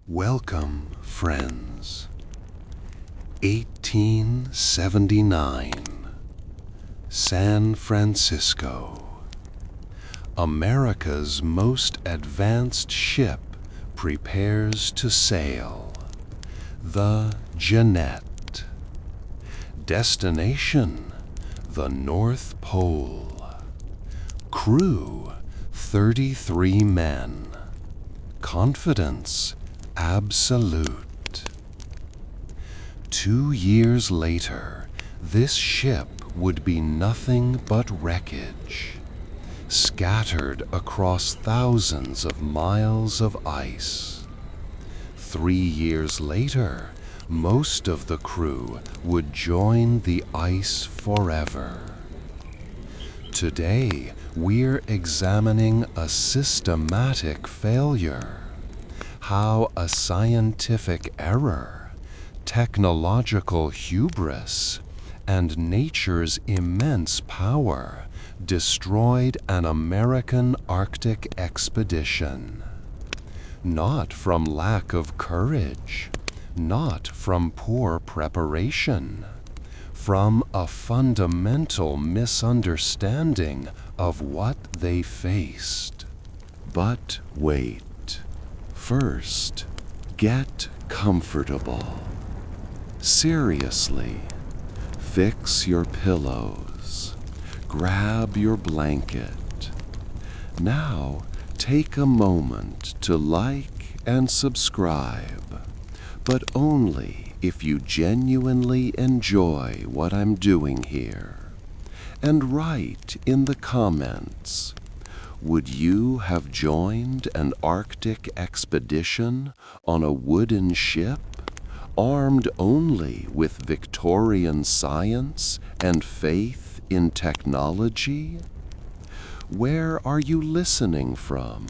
Welcome, friends. 1879, San Francisco. America's most advanced ship prepares to sail. The Jeannette. Destination, the North Pole. Crew, 33 men. Confidence, absolute. 2 years later, this ship would be nothing but wreckage, scattered across thousands of miles of ice. 3 years later, most of the crew would join the ice forever. Today, we're examining a systematic failure. How a scientific error, technological hubris, and nature's immense power destroyed an American Arctic expedition. Not from lack of courage, not from poor preparation, from a fundamental misunderstanding of what they faced. But wait. First, get comfortable. Seriously, fix your pillows. Grab your blanket. Now, take a moment to like and subscribe, but only if you genuinely enjoy what I'm doing here. And write in the comments, would you have joined an Arctic expedition on a wooden ship, armed only with Victorian science and faith in technology? Where are you listening from,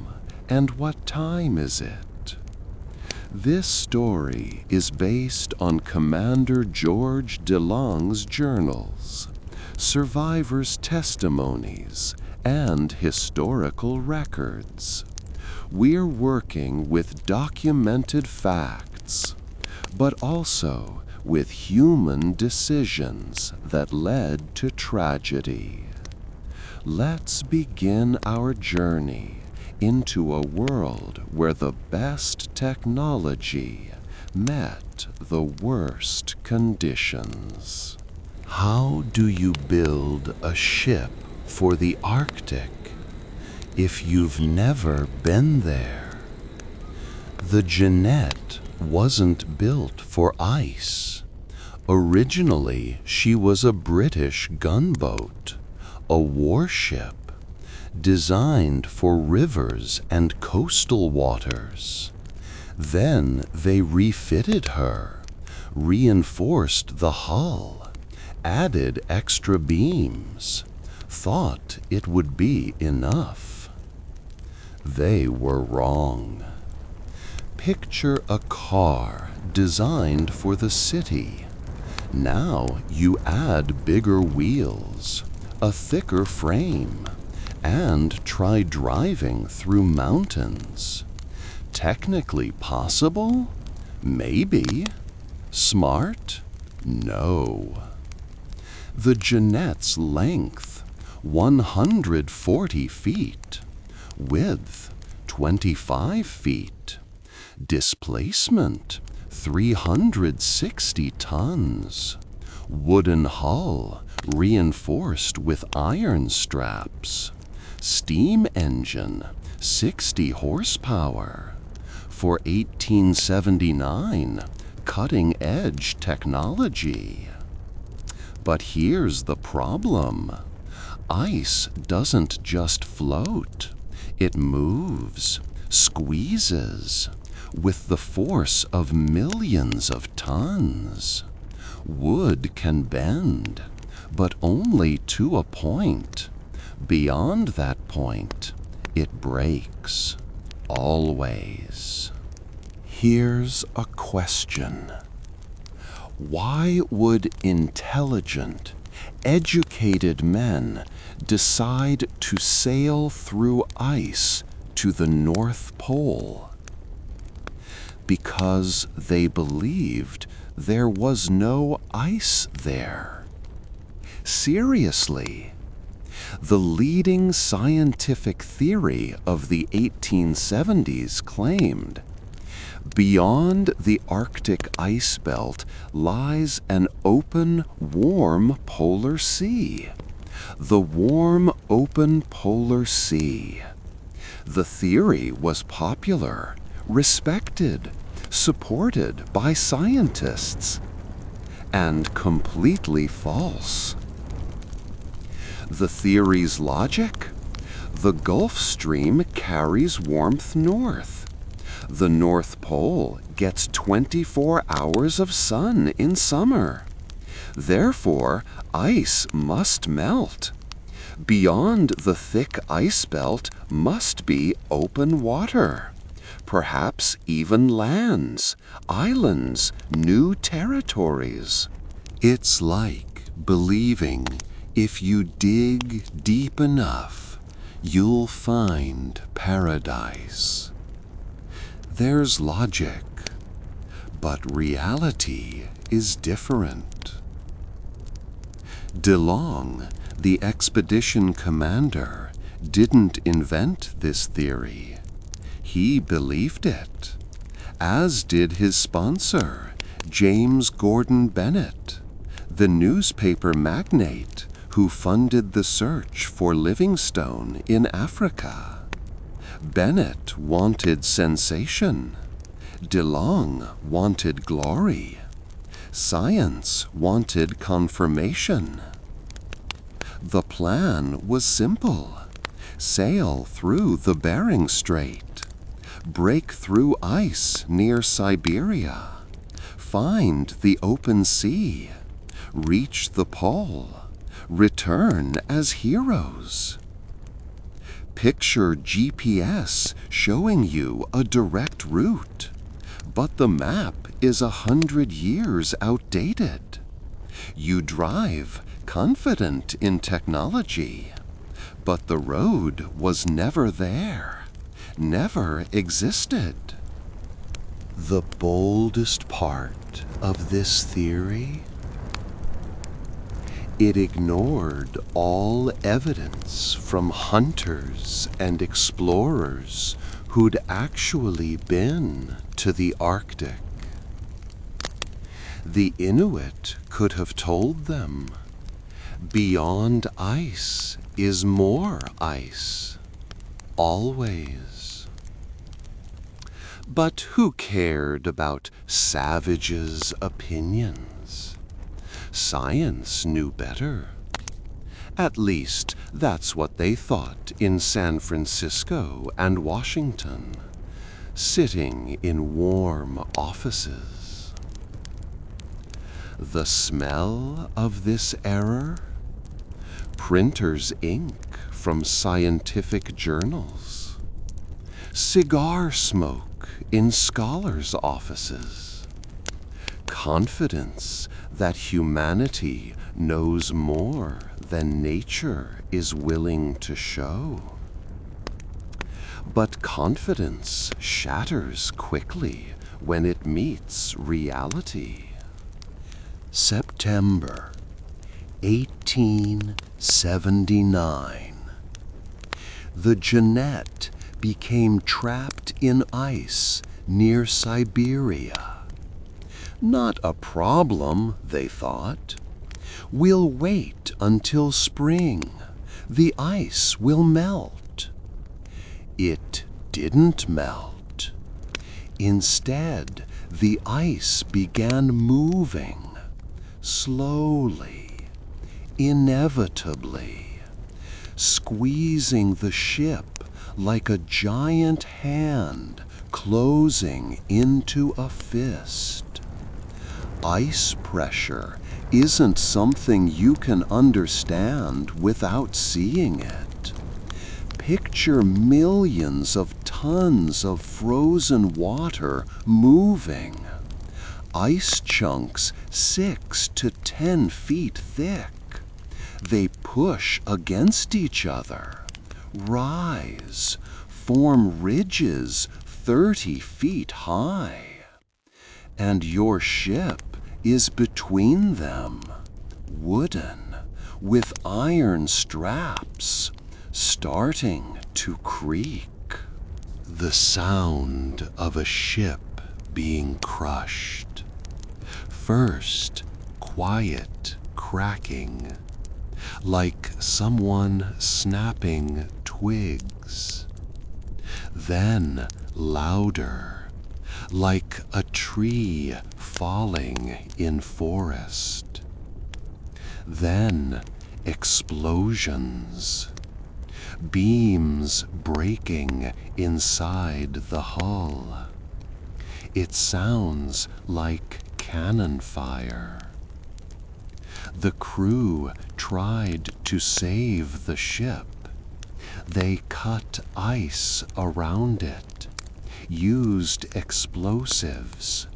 and what time is it? This story is based on Commander George DeLong's journals, survivors' testimonies, and historical records. We're working with documented facts, but also with human decisions that led to tragedy. Let's begin our journey into a world where the best technology met the worst conditions. How do you build a ship for the Arctic if you've never been there? The Jeannette wasn't built for ice. Originally, she was a British gunboat, a warship, designed for rivers and coastal waters. Then they refitted her, reinforced the hull, added extra beams, thought it would be enough. They were wrong. Picture a car designed for the city. Now you add bigger wheels, a thicker frame, and try driving through mountains. Technically possible? Maybe. Smart? No. The Jeannette's length, 140 feet. Width, 25 feet. Displacement, 360 tons. Wooden hull, reinforced with iron straps. Steam engine, 60 horsepower. For 1879, cutting-edge technology. But here's the problem. Ice doesn't just float. It moves, squeezes, with the force of millions of tons. Wood can bend, but only to a point. Beyond that point, it breaks. Always. Here's a question. Why would intelligent, educated men decide to sail through ice to the North Pole? because they believed there was no ice there. Seriously, the leading scientific theory of the 1870s claimed, beyond the Arctic ice belt lies an open, warm polar sea. The warm, open polar sea. The theory was popular, respected, supported by scientists, and completely false. The theory's logic? The Gulf Stream carries warmth north. The North Pole gets 24 hours of sun in summer. Therefore, ice must melt. Beyond the thick ice belt must be open water, perhaps even lands, islands, new territories. It's like believing if you dig deep enough, you'll find paradise. There's logic, but reality is different. DeLong, the expedition commander, didn't invent this theory. He believed it, as did his sponsor, James Gordon Bennett, the newspaper magnate who funded the search for Livingstone in Africa. Bennett wanted sensation. DeLong wanted glory. Science wanted confirmation. The plan was simple. Sail through the Bering Strait. Break through ice near Siberia. Find the open sea. Reach the pole. Return as heroes. Picture GPS showing you a direct route, but the map is 100 years outdated. You drive, confident in technology, but the road was never there, never existed. The boldest part of this theory? It ignored all evidence from hunters and explorers who'd actually been to the Arctic. The Inuit could have told them, beyond ice is more ice, always. But who cared about savages' opinions? Science knew better. At least, that's what they thought in San Francisco and Washington, sitting in warm offices. The smell of this error? Printer's ink from scientific journals. Cigar smoke in scholars' offices. Confidence that humanity knows more than nature is willing to show. But confidence shatters quickly when it meets reality. September 1879. The Jeannette became trapped in ice near Siberia. Not a problem, they thought. We'll wait until spring. The ice will melt. It didn't melt. Instead, the ice began moving, slowly, inevitably, squeezing the ship like a giant hand closing into a fist. Ice pressure isn't something you can understand without seeing it. Picture millions of tons of frozen water moving. Ice chunks 6 to 10 feet thick. They push against each other, rise, form ridges 30 feet high. and your ship is between them, wooden, with iron straps, starting to creak. The sound of a ship being crushed. First, quiet cracking, like someone snapping twigs. Then louder, like a tree falling in forest. Then explosions, beams breaking inside the hull. It sounds like cannon fire. The crew tried to save the ship. They cut ice around it, used explosives,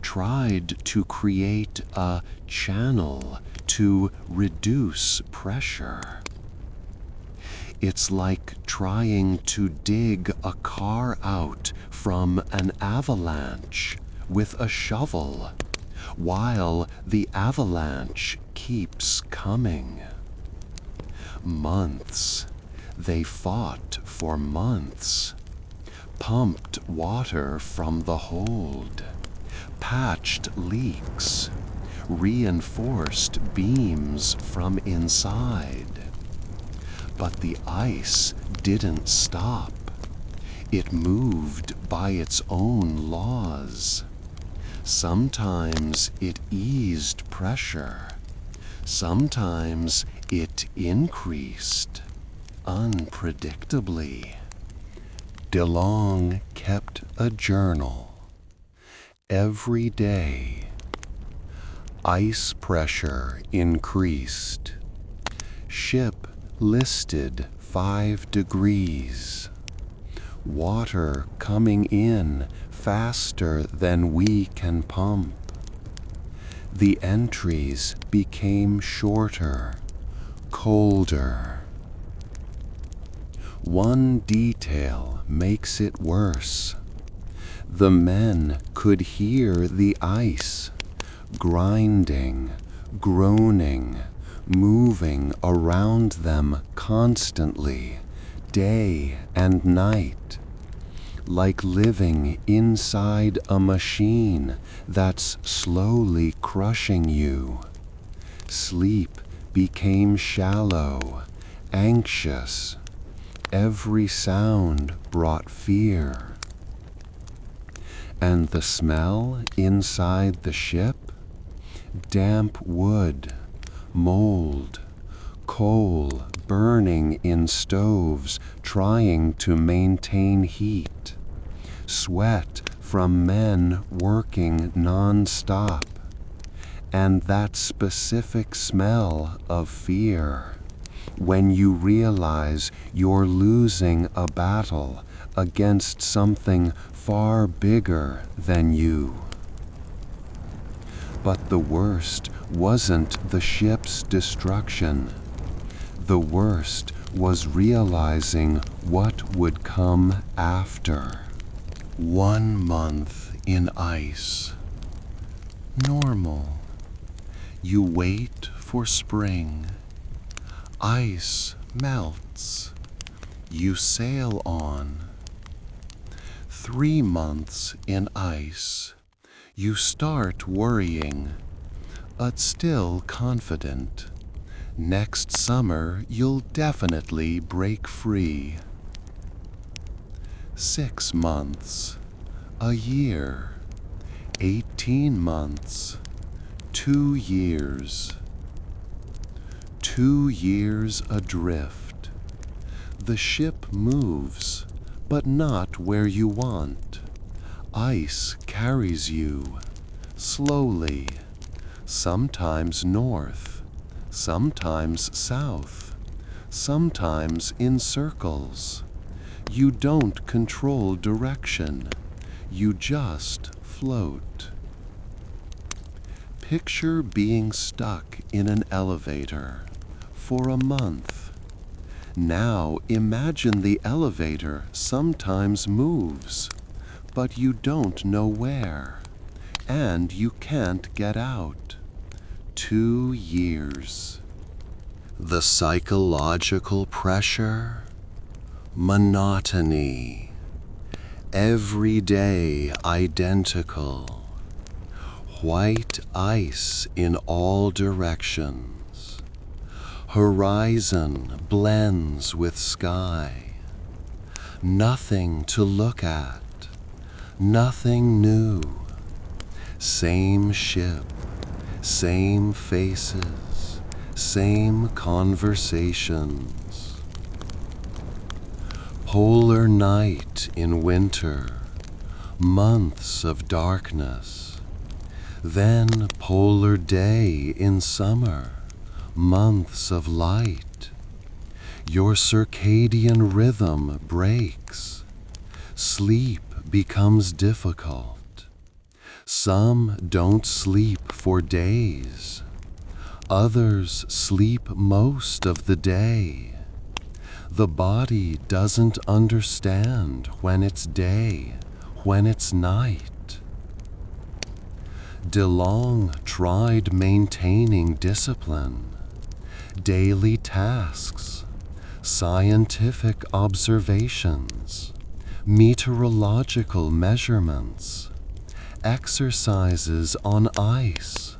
tried to create a channel to reduce pressure. It's like trying to dig a car out from an avalanche with a shovel, while the avalanche keeps coming. Months. They fought for months, pumped water from the hold, patched leaks, reinforced beams from inside. But the ice didn't stop. It moved by its own laws. Sometimes it eased pressure. Sometimes it increased, unpredictably. DeLong kept a journal. Every day, ice pressure increased. Ship listed 5 degrees. Water coming in faster than we can pump. The entries became shorter, colder. One detail makes it worse. The men could hear the ice, grinding, groaning, moving around them constantly, day and night, like living inside a machine that's slowly crushing you. Sleep became shallow, anxious. Every sound brought fear. And the smell inside the ship? Damp wood, mold, coal burning in stoves trying to maintain heat, sweat from men working non-stop, and that specific smell of fear when you realize you're losing a battle against something far bigger than you. But the worst wasn't the ship's destruction. The worst was realizing what would come after. 1 month in ice. Normal. You wait for spring. Ice melts. You sail on. 3 months in ice. You start worrying, but still confident. Next summer, you'll definitely break free. 6 months, a year, 18 months, 2 years. 2 years adrift. The ship moves, but not where you want. Ice carries you, slowly, sometimes north, sometimes south, sometimes in circles. You don't control direction, you just float. Picture being stuck in an elevator for a month. Now imagine the elevator sometimes moves, but you don't know where. and you can't get out. 2 years. The psychological pressure, monotony, every day identical, white ice in all directions, horizon blends with sky, nothing to look at, nothing new, same ship, same faces, same conversations. Polar night in winter, months of darkness, then polar day in summer, months of light. Your circadian rhythm breaks, sleep becomes difficult. Some don't sleep for days. Others sleep most of the day. The body doesn't understand when it's day, when it's night. DeLong tried maintaining discipline, daily tasks, scientific observations, meteorological measurements, exercises on ice,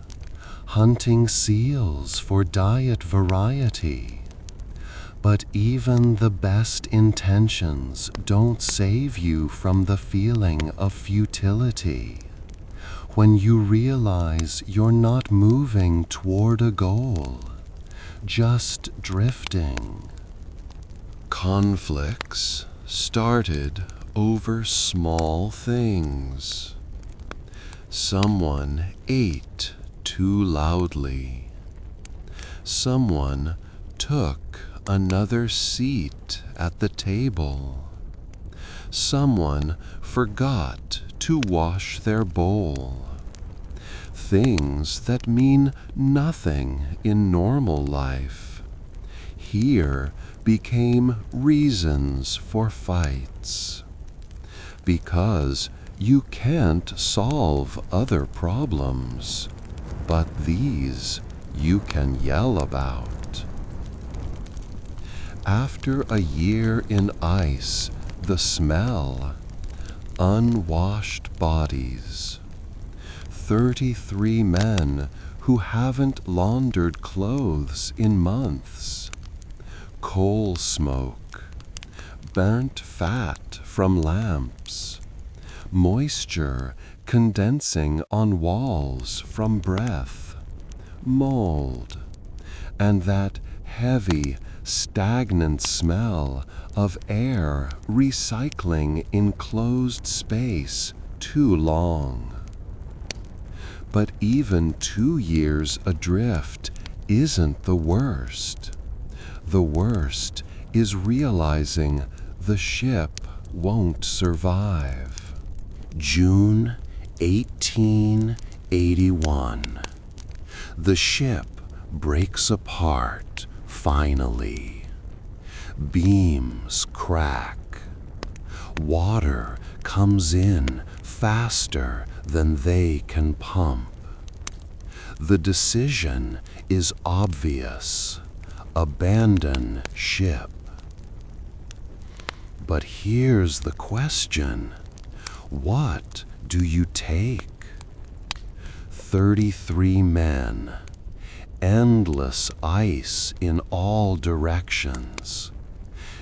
hunting seals for diet variety. But even the best intentions don't save you from the feeling of futility when you realize you're not moving toward a goal, just drifting. Conflicts started over small things. Someone ate too loudly. Someone took another seat at the table. Someone forgot to wash their bowl. Things that mean nothing in normal life here became reasons for fights. Because you can't solve other problems, but these you can yell about. After a year in ice, the smell, unwashed bodies. 33 men who haven't laundered clothes in months. Coal smoke, burnt fat from lamps, moisture condensing on walls from breath, mold, and that heavy, stagnant smell of air recycling in closed space too long. But even 2 years adrift isn't the worst. The worst is realizing the ship won't survive. June 1881. The ship breaks apart finally. Beams crack. Water comes in faster than they can pump. The decision is obvious. Abandon ship. But here's the question. What do you take? 33 men, endless ice in all directions,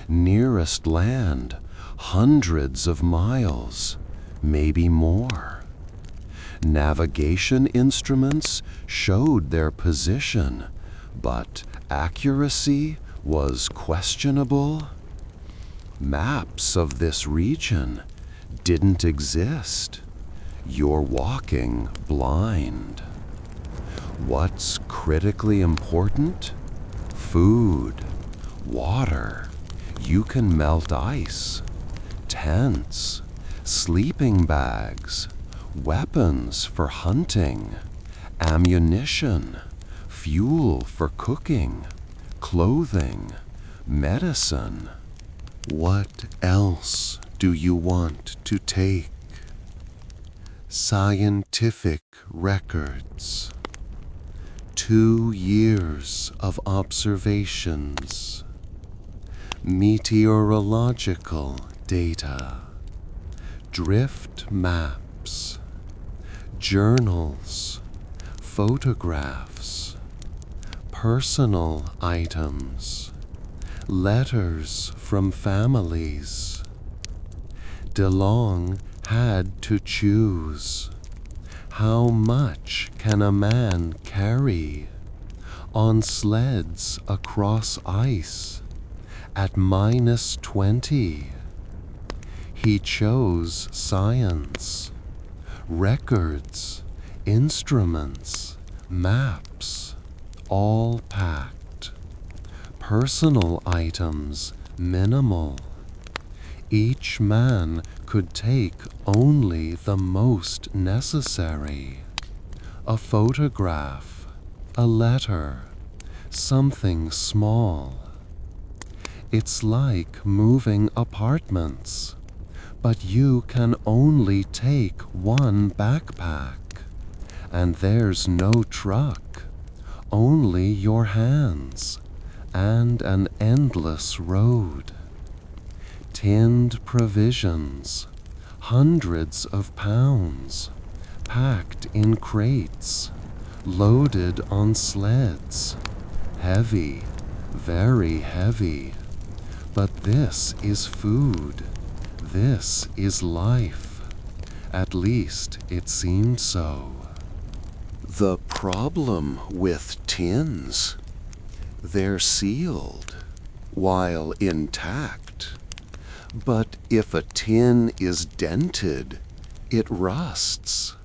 nearest land hundreds of miles, maybe more. Navigation instruments showed their position, but accuracy was questionable. Maps of this region didn't exist. You're walking blind. What's critically important? Food, water. You can melt ice. Tents, sleeping bags, weapons for hunting, ammunition, fuel for cooking, clothing, medicine. What else do you want to take? Scientific records. 2 years of observations. Meteorological data. Drift maps. Journals. Photographs. Personal items. Letters from families. DeLong had to choose. How much can a man carry on sleds across ice at -20? He chose science, records, instruments, maps, all packed. Personal items minimal. Each man could take only the most necessary. A photograph, a letter, something small. It's like moving apartments, but you can only take one backpack, and there's no truck, only your hands, and an endless road. Tinned provisions, hundreds of pounds, packed in crates, loaded on sleds, heavy, very heavy. But this is food, this is life. At least it seemed so. The problem with tins, they're sealed while intact. But if a tin is dented, it rusts.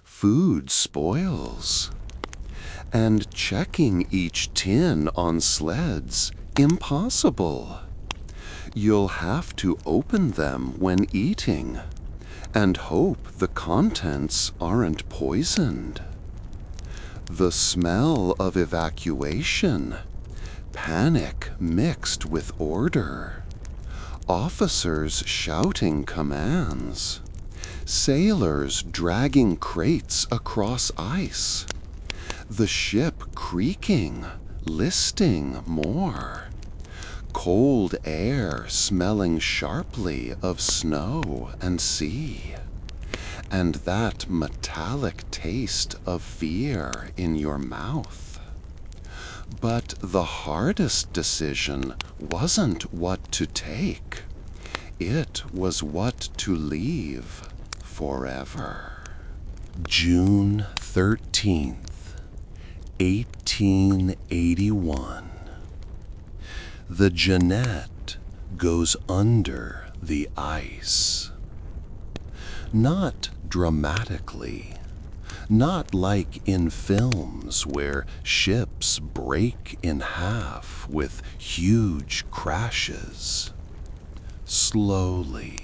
Food spoils. And checking each tin on sleds, impossible. You'll have to open them when eating and hope the contents aren't poisoned. The smell of evacuation, panic mixed with order. Officers shouting commands, sailors dragging crates across ice, the ship creaking, listing more, cold air smelling sharply of snow and sea, and that metallic taste of fear in your mouth. But the hardest decision wasn't what to take. It was what to leave forever. June 13th, 1881. The Jeannette goes under the ice. Not dramatically. Not like in films where ships break in half with huge crashes. Slowly,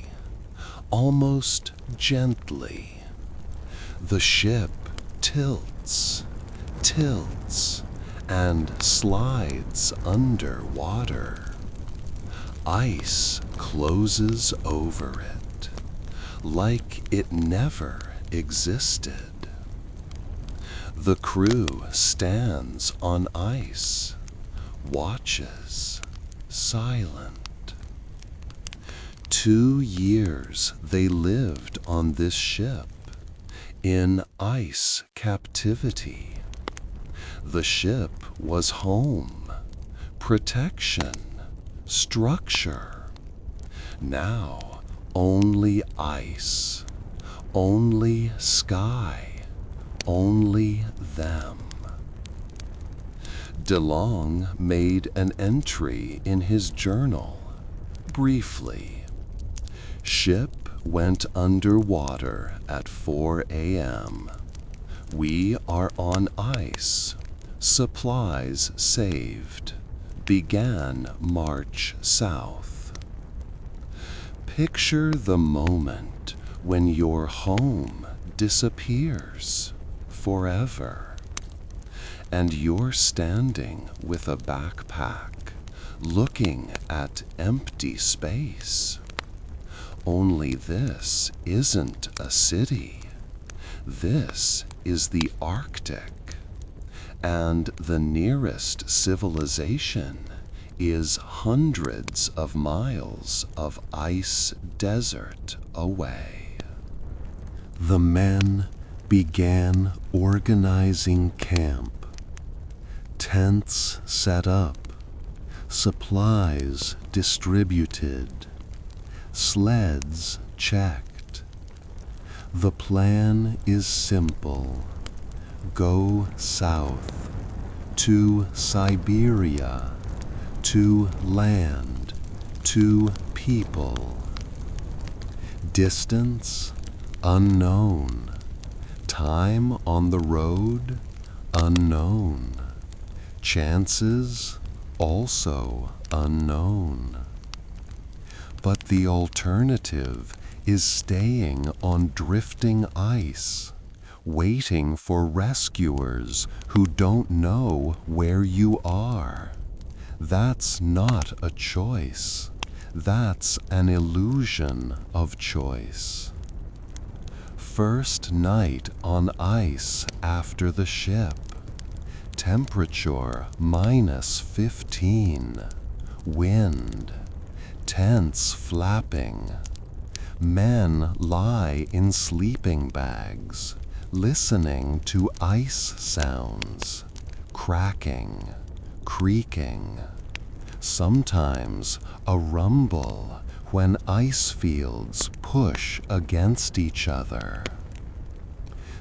almost gently, the ship tilts, and slides under water. Ice closes over it, like it never existed. The crew stands on ice, watches, silent. 2 years they lived on this ship, in ice captivity. The ship was home, protection, structure. Now only ice, only sky. Only them. DeLong made an entry in his journal, briefly. Ship went underwater at 4 a.m. We are on ice. Supplies saved. Began march south. Picture the moment when your home disappears. Forever, and you're standing with a backpack, looking at empty space. Only this isn't a city, This is the Arctic, and the nearest civilization is hundreds of miles of ice desert away. The men began organizing camp. Tents set up, supplies distributed, sleds checked. The plan is simple. Go south to Siberia, to land, to people. Distance unknown. Time on the road unknown. Chances also unknown. But the alternative is staying on drifting ice, waiting for rescuers who don't know where you are. That's not a choice. That's an illusion of choice. First night on ice after the ship. Temperature -15. Wind. Tents flapping. Men lie in sleeping bags, listening to ice sounds, cracking, creaking. Sometimes a rumble when ice fields push against each other.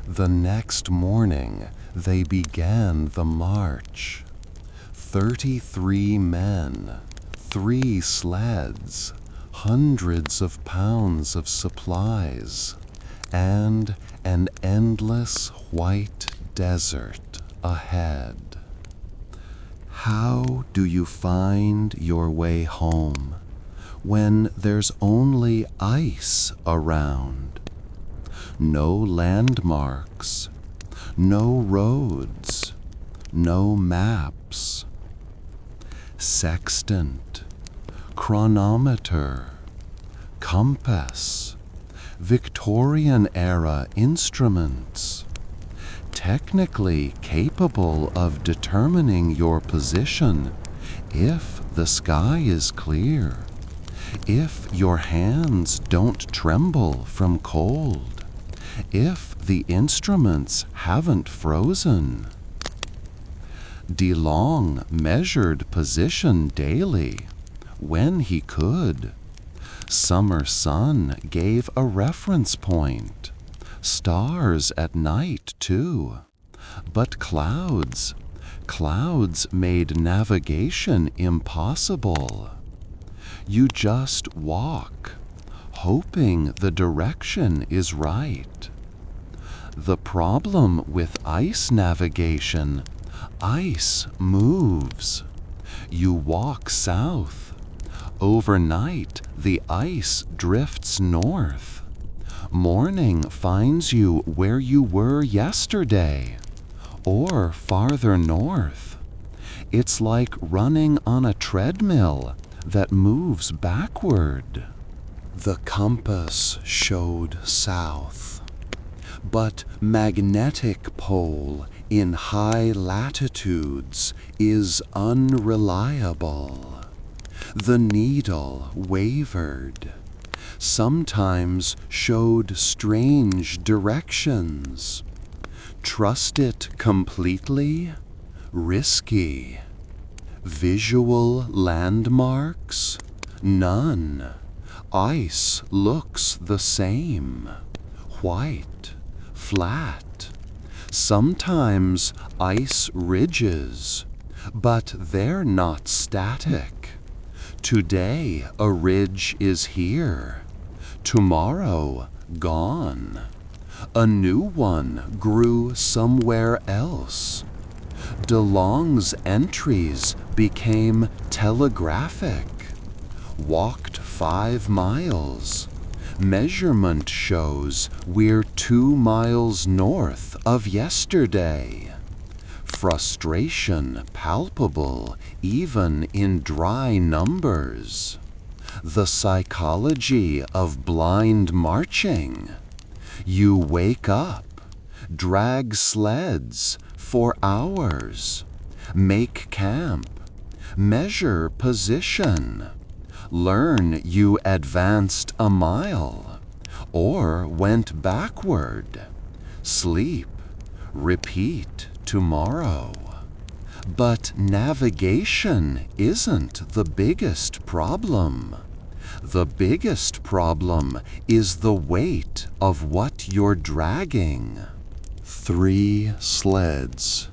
The next morning they began the march. 33 men, 3 sleds, hundreds of pounds of supplies, and an endless white desert ahead. How do you find your way home when there's only ice around? No landmarks, no roads, no maps. Sextant, chronometer, compass, Victorian-era instruments, technically capable of determining your position if the sky is clear, if your hands don't tremble from cold, if the instruments haven't frozen. DeLong measured position daily, when he could. Summer sun gave a reference point. Stars at night, too. But clouds made navigation impossible. You just walk, hoping the direction is right. The problem with ice navigation, ice moves. You walk south. Overnight, the ice drifts north. Morning finds you where you were yesterday, or farther north. It's like running on a treadmill that moves backward. The compass showed south, but magnetic pole in high latitudes is unreliable. The needle wavered, sometimes showed strange directions. Trust it completely? Risky. Visual landmarks? None. Ice looks the same. White, flat. Sometimes ice ridges, but they're not static. Today a ridge is here, tomorrow gone. A new one grew somewhere else. DeLong's entries became telegraphic. Walked 5 miles. Measurement shows we're 2 miles north of yesterday. Frustration palpable even in dry numbers. The psychology of blind marching. You wake up, drag sleds for hours, make camp, measure position, learn you advanced a mile or went backward, sleep, repeat tomorrow. But navigation isn't the biggest problem. The biggest problem is the weight of what you're dragging. 3 sleds,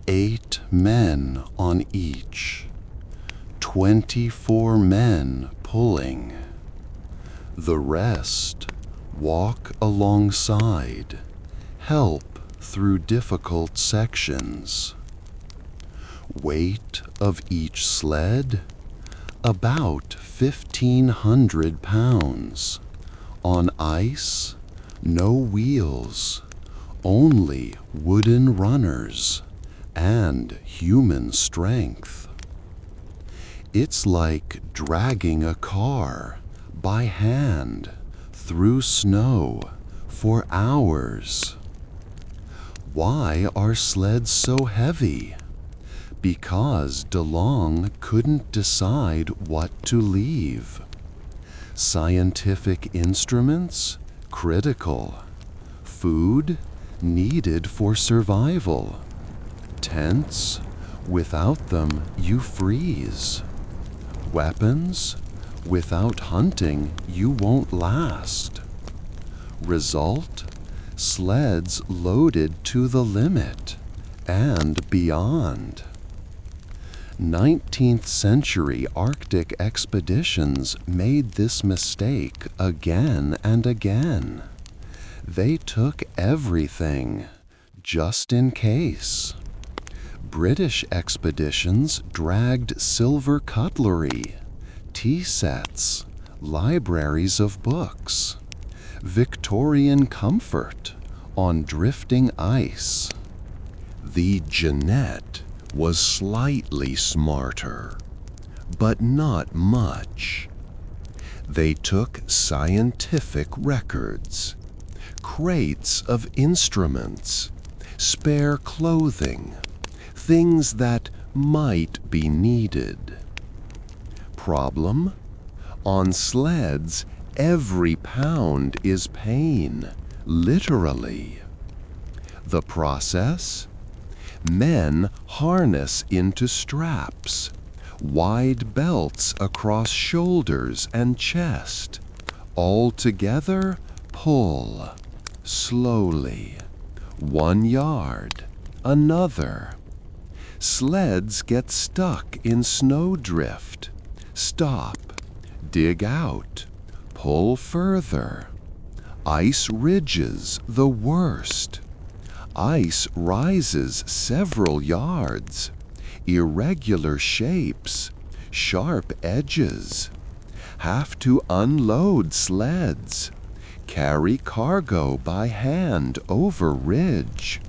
8 men on each, 24 men pulling. The rest walk alongside, help through difficult sections. Weight of each sled? About 1,500 pounds. On ice, no wheels, only wooden runners and human strength. It's like dragging a car by hand through snow for hours. Why are sleds so heavy? Because DeLong couldn't decide what to leave. Scientific instruments? Critical. Food? Needed for survival. Tents? Without them, you freeze. Weapons? Without hunting, you won't last. Result? Sleds loaded to the limit and beyond. 19th century Arctic expeditions made this mistake again and again. They took everything, just in case. British expeditions dragged silver cutlery, tea sets, libraries of books, Victorian comfort on drifting ice. The Jeannette was slightly smarter, but not much. They took scientific records, crates of instruments, spare clothing, things that might be needed. Problem? On sleds, every pound is pain, literally. The process? Men harness into straps, wide belts across shoulders and chest. All together, pull, slowly. 1 yard, another. Sleds get stuck in snowdrift. Stop, dig out, pull further. Ice ridges, the worst. Ice rises several yards, irregular shapes, sharp edges. Have to unload sleds, carry cargo by hand over ridge,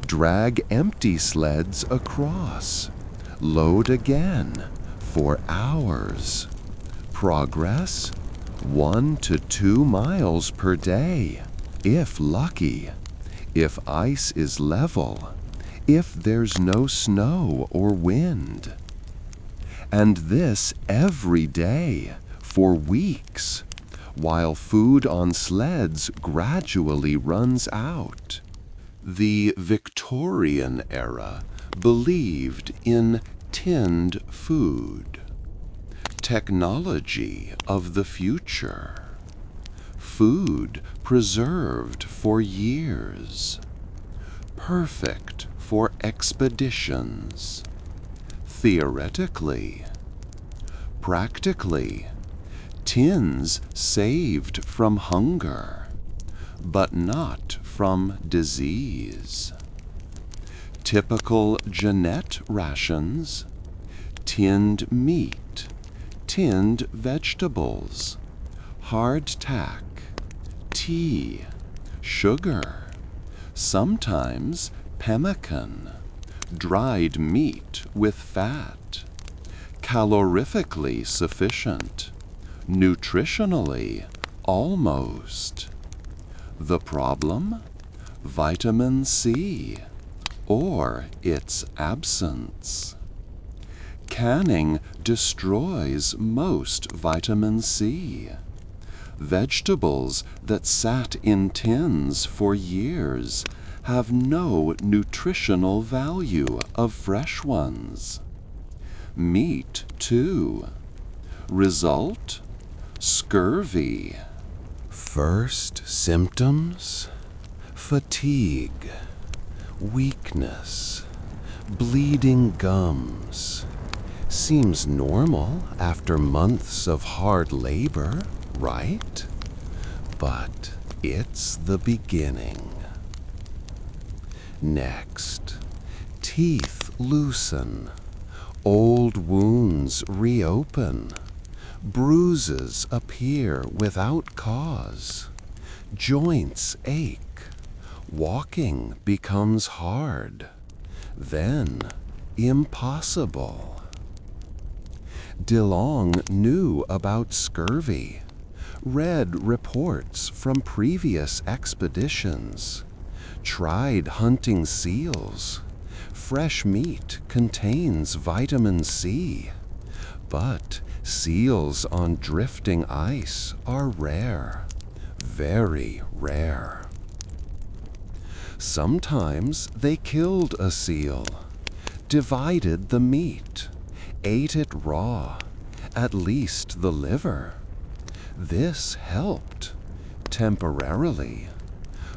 drag empty sleds across, load again for hours. Progress? 1 to 2 miles per day, if lucky. If ice is level, if there's no snow or wind. And this every day, for weeks, while food on sleds gradually runs out. The Victorian era believed in tinned food, technology of the future. Food preserved for years, perfect for expeditions. Theoretically, practically, tins saved from hunger, but not from disease. Typical Jeannette rations: tinned meat, tinned vegetables, hardtack, tea, sugar, sometimes pemmican, dried meat with fat, calorifically sufficient, nutritionally almost. The problem? vitamin C or its absence. Canning destroys most vitamin C. Vegetables that sat in tins for years have no nutritional value of fresh ones. Meat, too. Result? Scurvy. First symptoms? Fatigue, weakness, bleeding gums. Seems normal after months of hard labor, right? But it's the beginning. Next, teeth loosen, old wounds reopen, bruises appear without cause, joints ache, walking becomes hard, then impossible. DeLong knew about scurvy, read reports from previous expeditions, tried hunting seals. Fresh meat contains vitamin C, but seals on drifting ice are rare, very rare. Sometimes they killed a seal, divided the meat, ate it raw, at least the liver. This helped, temporarily,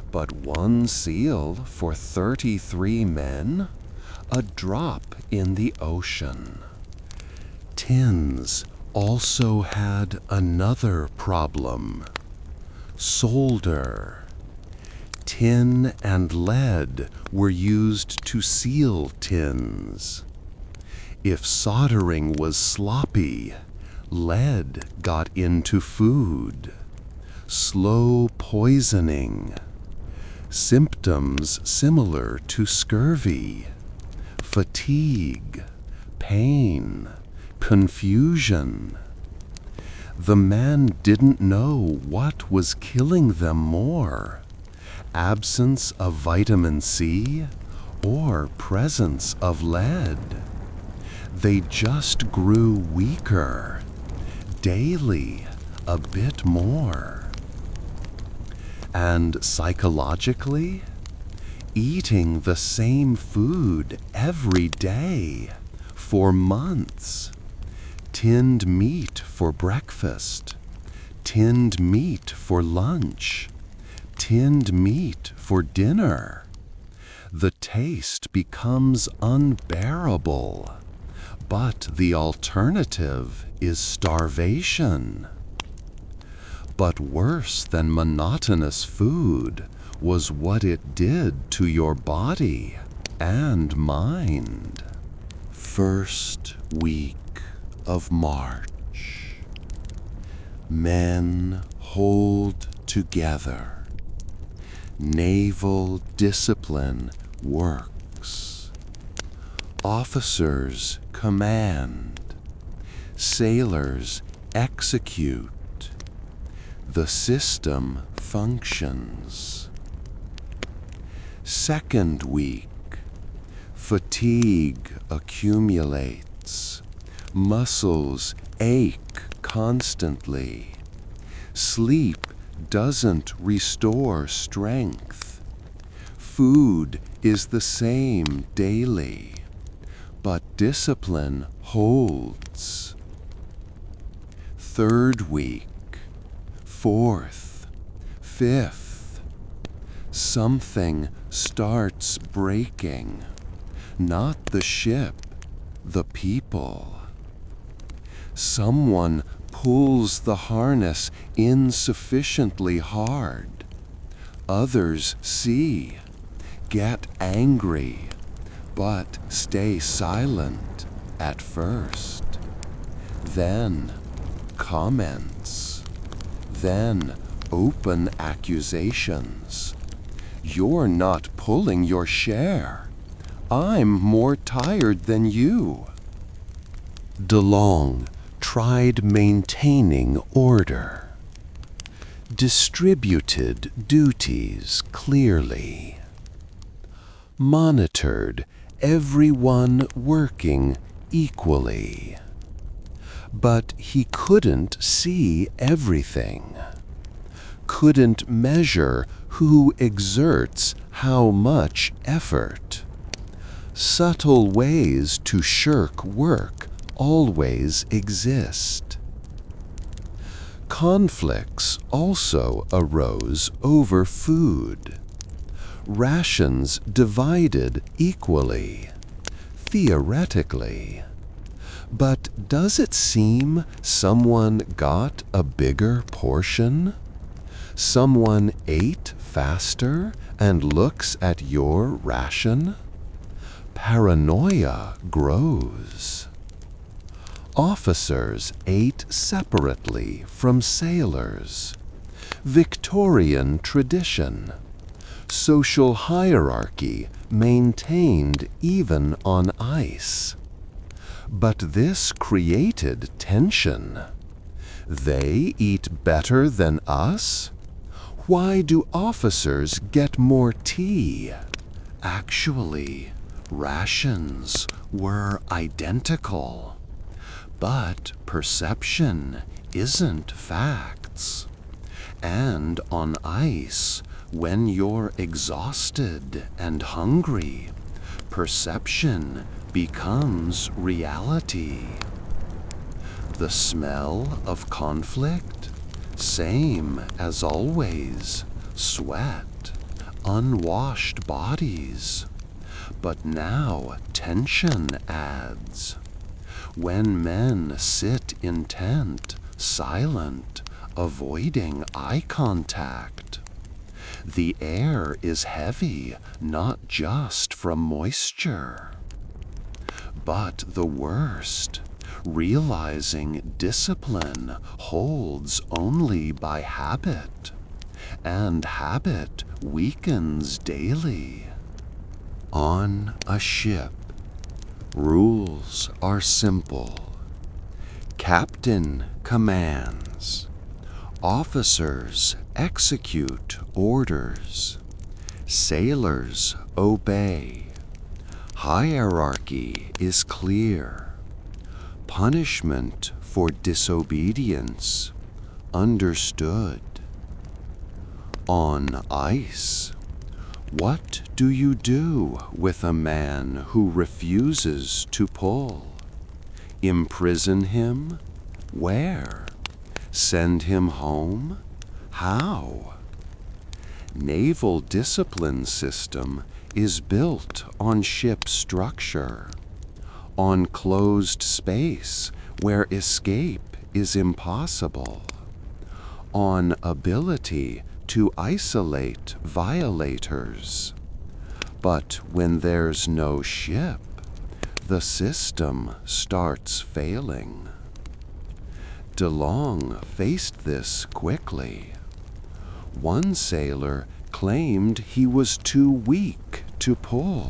but one seal for 33 men? A drop in the ocean. Tins also had another problem. Solder. Tin and lead were used to seal tins. If soldering was sloppy, lead got into food. Slow poisoning. Symptoms similar to scurvy. Fatigue, pain, confusion. The men didn't know what was killing them more, absence of vitamin C or presence of lead. They just grew weaker, daily a bit more. And psychologically, eating the same food every day for months. Tinned meat for breakfast, tinned meat for lunch, tinned meat for dinner. The taste becomes unbearable, but the alternative is starvation. But worse than monotonous food was what it did to your body and mind. First week of March. Men hold together. Naval discipline works. Officers command. Sailors execute. The system functions. Second week. Fatigue accumulates. Muscles ache constantly. Sleep doesn't restore strength. Food is the same daily, but discipline holds. Third week, fourth, fifth. Something starts breaking. Not the ship, the people. Someone pulls the harness insufficiently hard. Others see, get angry, but stay silent at first. Then comments. Then open accusations. You're not pulling your share. I'm more tired than you. DeLong tried maintaining order. distributed duties clearly, monitored everyone working equally. But he couldn't see everything, couldn't measure who exerts how much effort. Subtle ways to shirk work always exist. Conflicts also arose over food. Rations divided equally, theoretically. But does it seem someone got a bigger portion? Someone ate faster and looks at your ration? Paranoia grows. Officers ate separately from sailors. Victorian tradition. Social hierarchy maintained even on ice. But this created tension. They eat better than us? Why do officers get more tea? Actually, rations were identical. But perception isn't facts. And on ice, when you're exhausted and hungry, perception becomes reality. The smell of conflict? Same as always. Sweat, unwashed bodies. But now tension adds. When men sit intent, silent, avoiding eye contact. The air is heavy, not just from moisture. But the worst, realizing discipline holds only by habit, and habit weakens daily. On a ship, rules are simple. Captain commands. Officers execute orders. Sailors obey. Hierarchy is clear. Punishment for disobedience understood. On ice, what do you do with a man who refuses to pull? Imprison him? Where? Send him home? How? Naval discipline system is built on ship structure, on closed space where escape is impossible, on ability to isolate violators. But when there's no ship, the system starts failing. DeLong faced this quickly. One sailor claimed he was too weak to pull,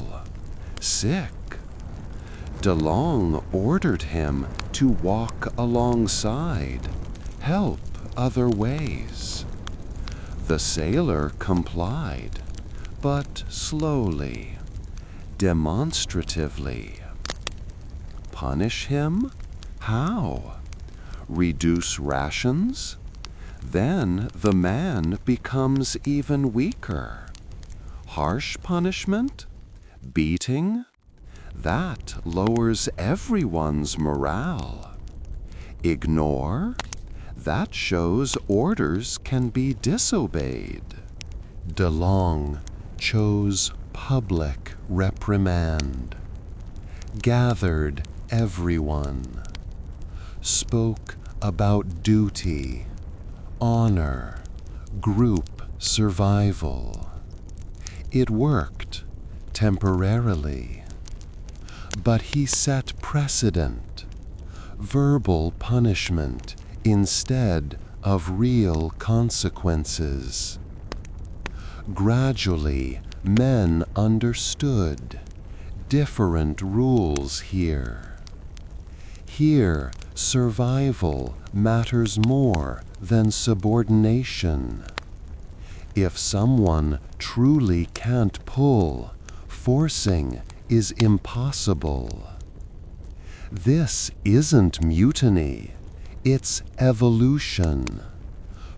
sick. DeLong ordered him to walk alongside, help other ways. The sailor complied, but slowly, demonstratively. Punish him? How? Reduce rations? Then the man becomes even weaker. Harsh punishment? Beating? That lowers everyone's morale. Ignore? That shows orders can be disobeyed. DeLong chose public reprimand, gathered everyone, spoke about duty, honor, group survival. It worked temporarily, but he set precedent, verbal punishment instead of real consequences. Gradually, men understood different rules here. Here, survival matters more than subordination. If someone truly can't pull, forcing is impossible. This isn't mutiny, it's evolution.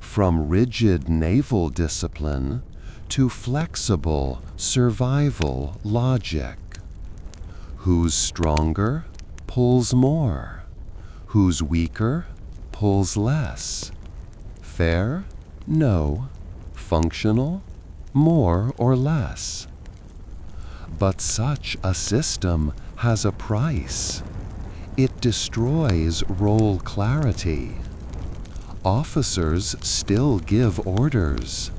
From rigid naval discipline to flexible survival logic. Who's stronger pulls more. Who's weaker pulls less. Fair? No. Functional? More or less. But such a system has a price. It destroys role clarity. Officers still give orders,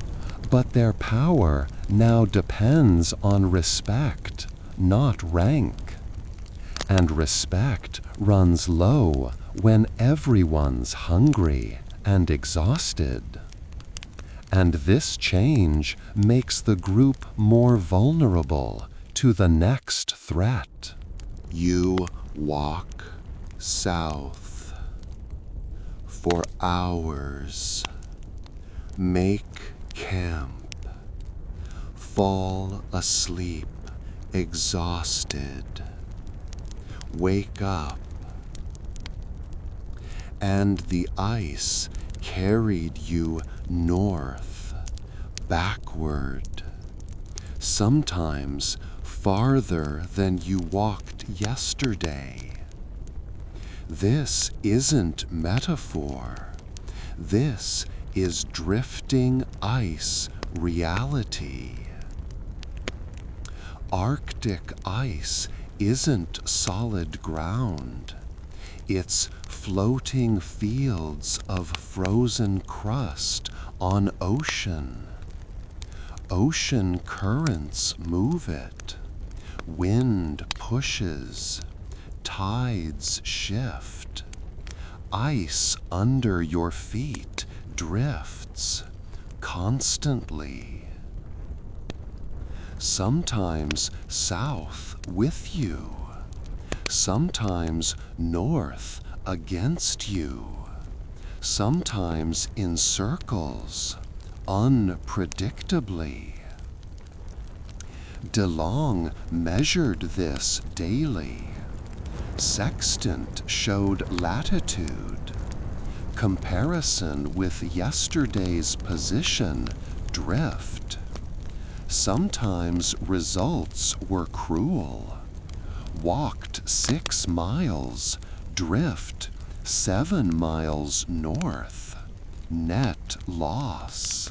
but their power now depends on respect, not rank. And respect runs low when everyone's hungry and exhausted. And this change makes the group more vulnerable to the next threat. You walk south for hours, make camp, fall asleep exhausted, wake up, and the ice carried you north, backward, sometimes farther than you walked yesterday. This isn't metaphor. This is drifting ice reality. Arctic ice isn't solid ground. It's floating fields of frozen crust on ocean. Ocean currents move it. Wind pushes. Tides shift. Ice under your feet drifts constantly. Sometimes south with you, sometimes north against you, sometimes in circles, unpredictably. DeLong measured this daily. Sextant showed latitude. Comparison with yesterday's position, drift. Sometimes results were cruel. Walked 6 miles, drift 7 miles north. Net loss.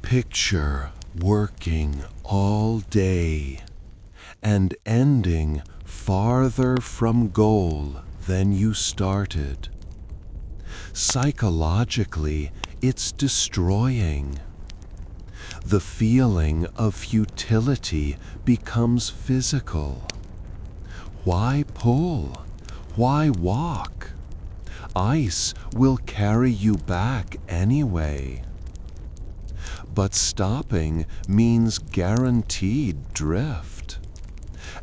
Picture working all day and ending farther from goal than you started. Psychologically, it's destroying. The feeling of futility becomes physical. Why pull? Why walk? Ice will carry you back anyway. But stopping means guaranteed drift.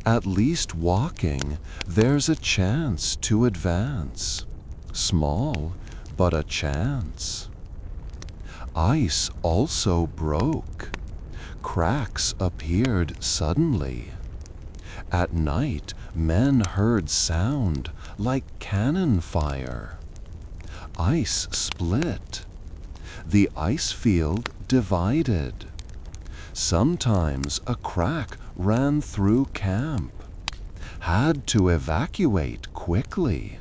At least walking, there's a chance to advance. Small, but a chance. Ice also broke. Cracks appeared suddenly. At night, men heard sound like cannon fire. Ice split. The ice field divided. Sometimes a crack ran through camp. Had to evacuate quickly.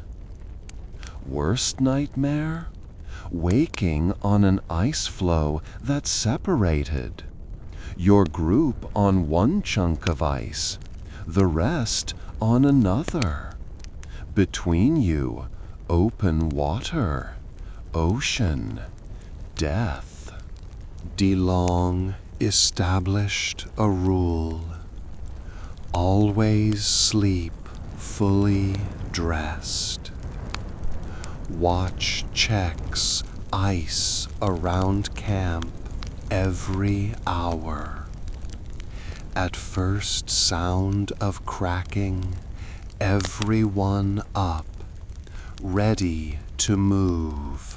Worst nightmare? Waking on an ice floe that separated. Your group on one chunk of ice, the rest on another. Between you, open water, ocean, death. DeLong established a rule. Always sleep fully dressed. Watch checks ice around camp every hour. At first sound of cracking, everyone up, ready to move.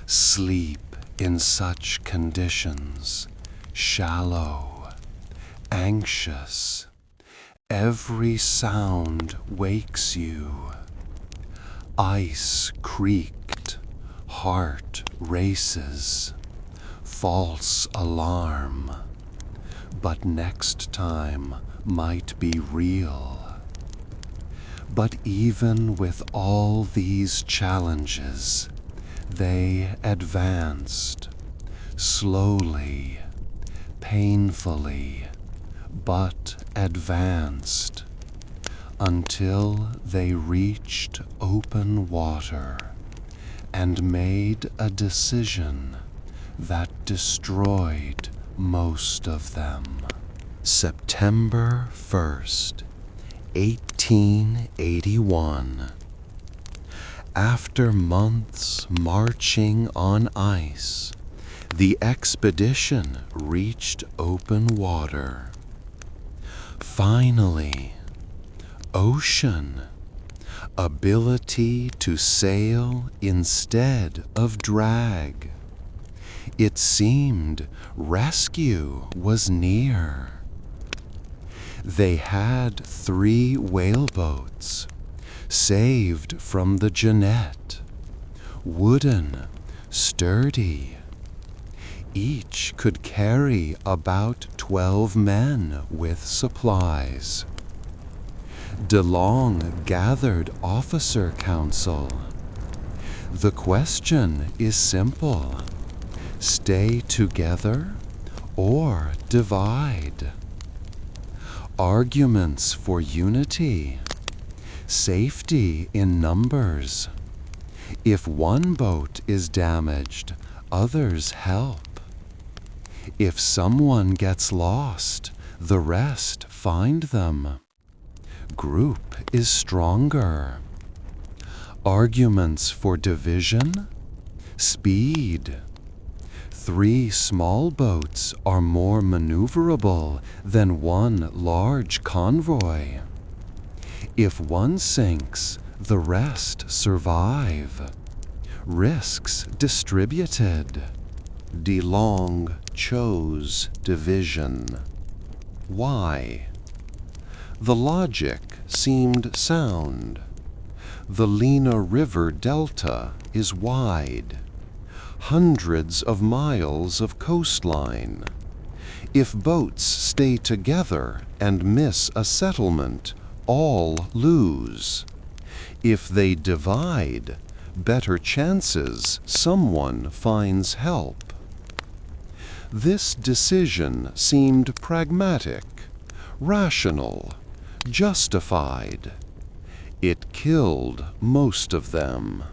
Sleep in such conditions, shallow, anxious. Every sound wakes you. Ice creaked, heart races, false alarm. But next time might be real. But even with all these challenges, they advanced, slowly, painfully, but advanced, until they reached open water and made a decision that destroyed most of them. September 1st, 1881. After months marching on ice, the expedition reached open water. Finally, ocean, ability to sail instead of drag. It seemed rescue was near. They had 3 whaleboats, saved from the Jeannette, wooden, sturdy. Each could carry about 12 men with supplies. DeLong gathered officer council. The question is simple: stay together or divide? Arguments for unity, safety in numbers. If one boat is damaged, others help. If someone gets lost, the rest find them. Group is stronger. Arguments for division, speed. 3 small boats are more maneuverable than 1 large convoy. If one sinks, the rest survive. Risks distributed. DeLong chose division. Why? The logic seemed sound. The Lena River Delta is wide. Hundreds of miles of coastline. If boats stay together and miss a settlement, all lose. If they divide, better chances someone finds help. This decision seemed pragmatic, rational, justified. It killed most of them.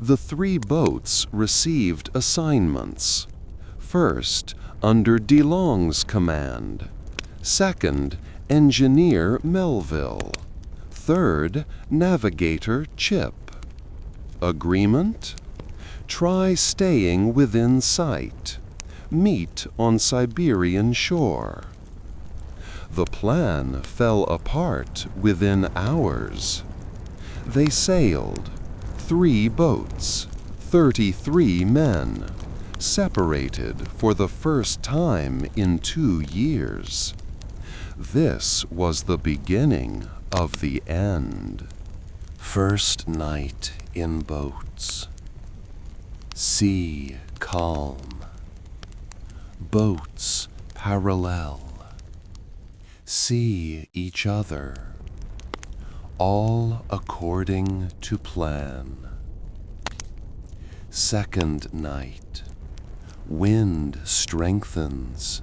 The 3 boats received assignments. First, under DeLong's command. Second, Engineer Melville. Third, Navigator Chip. Agreement? Try staying within sight. Meet on Siberian shore. The plan fell apart within hours. They sailed, 3 boats, 33 men, separated for the first time in 2 years. This was the beginning of the end. First night in boats. Sea calm. Boats parallel. See each other. All according to plan. Second night. Wind strengthens.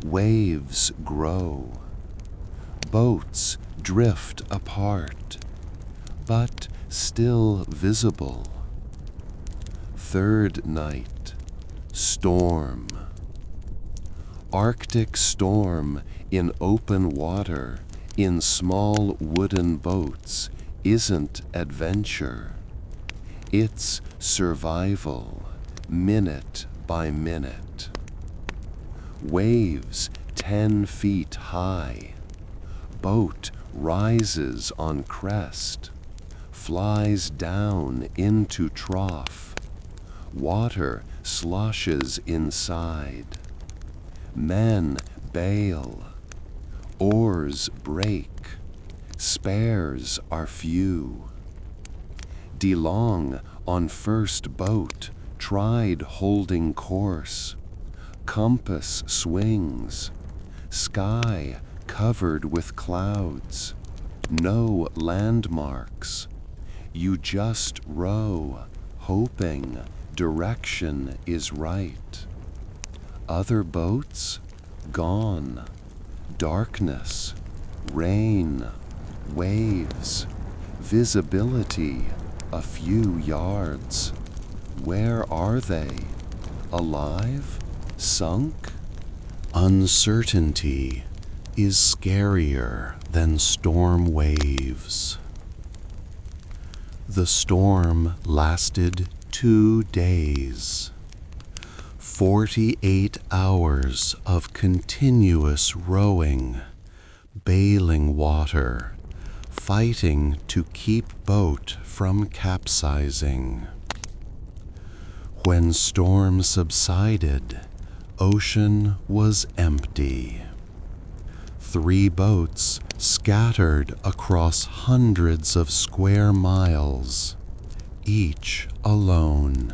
Waves grow. Boats drift apart, but still visible. Third night. Storm. Arctic storm in open water, in small wooden boats, isn't adventure. It's survival, minute by minute. Waves 10 feet high. Boat rises on crest. flies down into trough. Water sloshes inside. Men bail. Oars break. Spares are few. DeLong on first boat tried holding course. Compass swings. Sky covered with clouds. No landmarks. You just row, hoping direction is right. Other boats gone. Darkness, rain, waves, visibility a few yards. Where are they? Alive? Sunk? Uncertainty is scarier than storm waves. The storm lasted 2 days. 48 hours of continuous rowing, bailing water, fighting to keep boat from capsizing. When storm subsided, ocean was empty. 3 boats scattered across hundreds of square miles, each alone.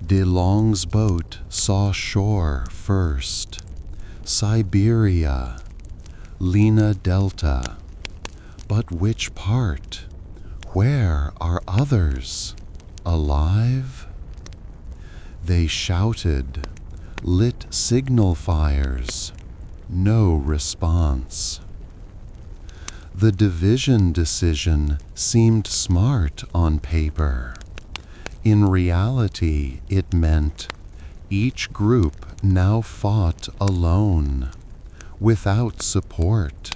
DeLong's boat saw shore first, Siberia, Lena Delta. But which part? Where are others? Alive? They shouted, lit signal fires. No response. The division decision seemed smart on paper. In reality, it meant each group now fought alone, without support,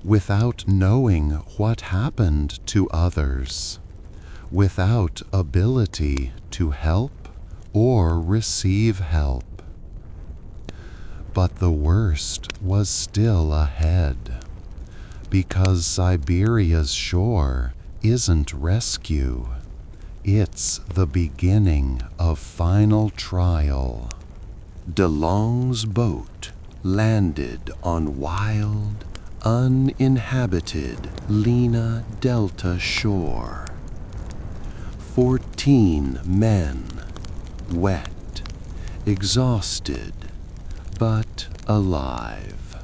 without knowing what happened to others, without ability to help or receive help. But the worst was still ahead, because Siberia's shore isn't rescue. It's the beginning of final trial. DeLong's boat landed on wild, uninhabited Lena Delta shore. 14 men, wet, exhausted, but alive.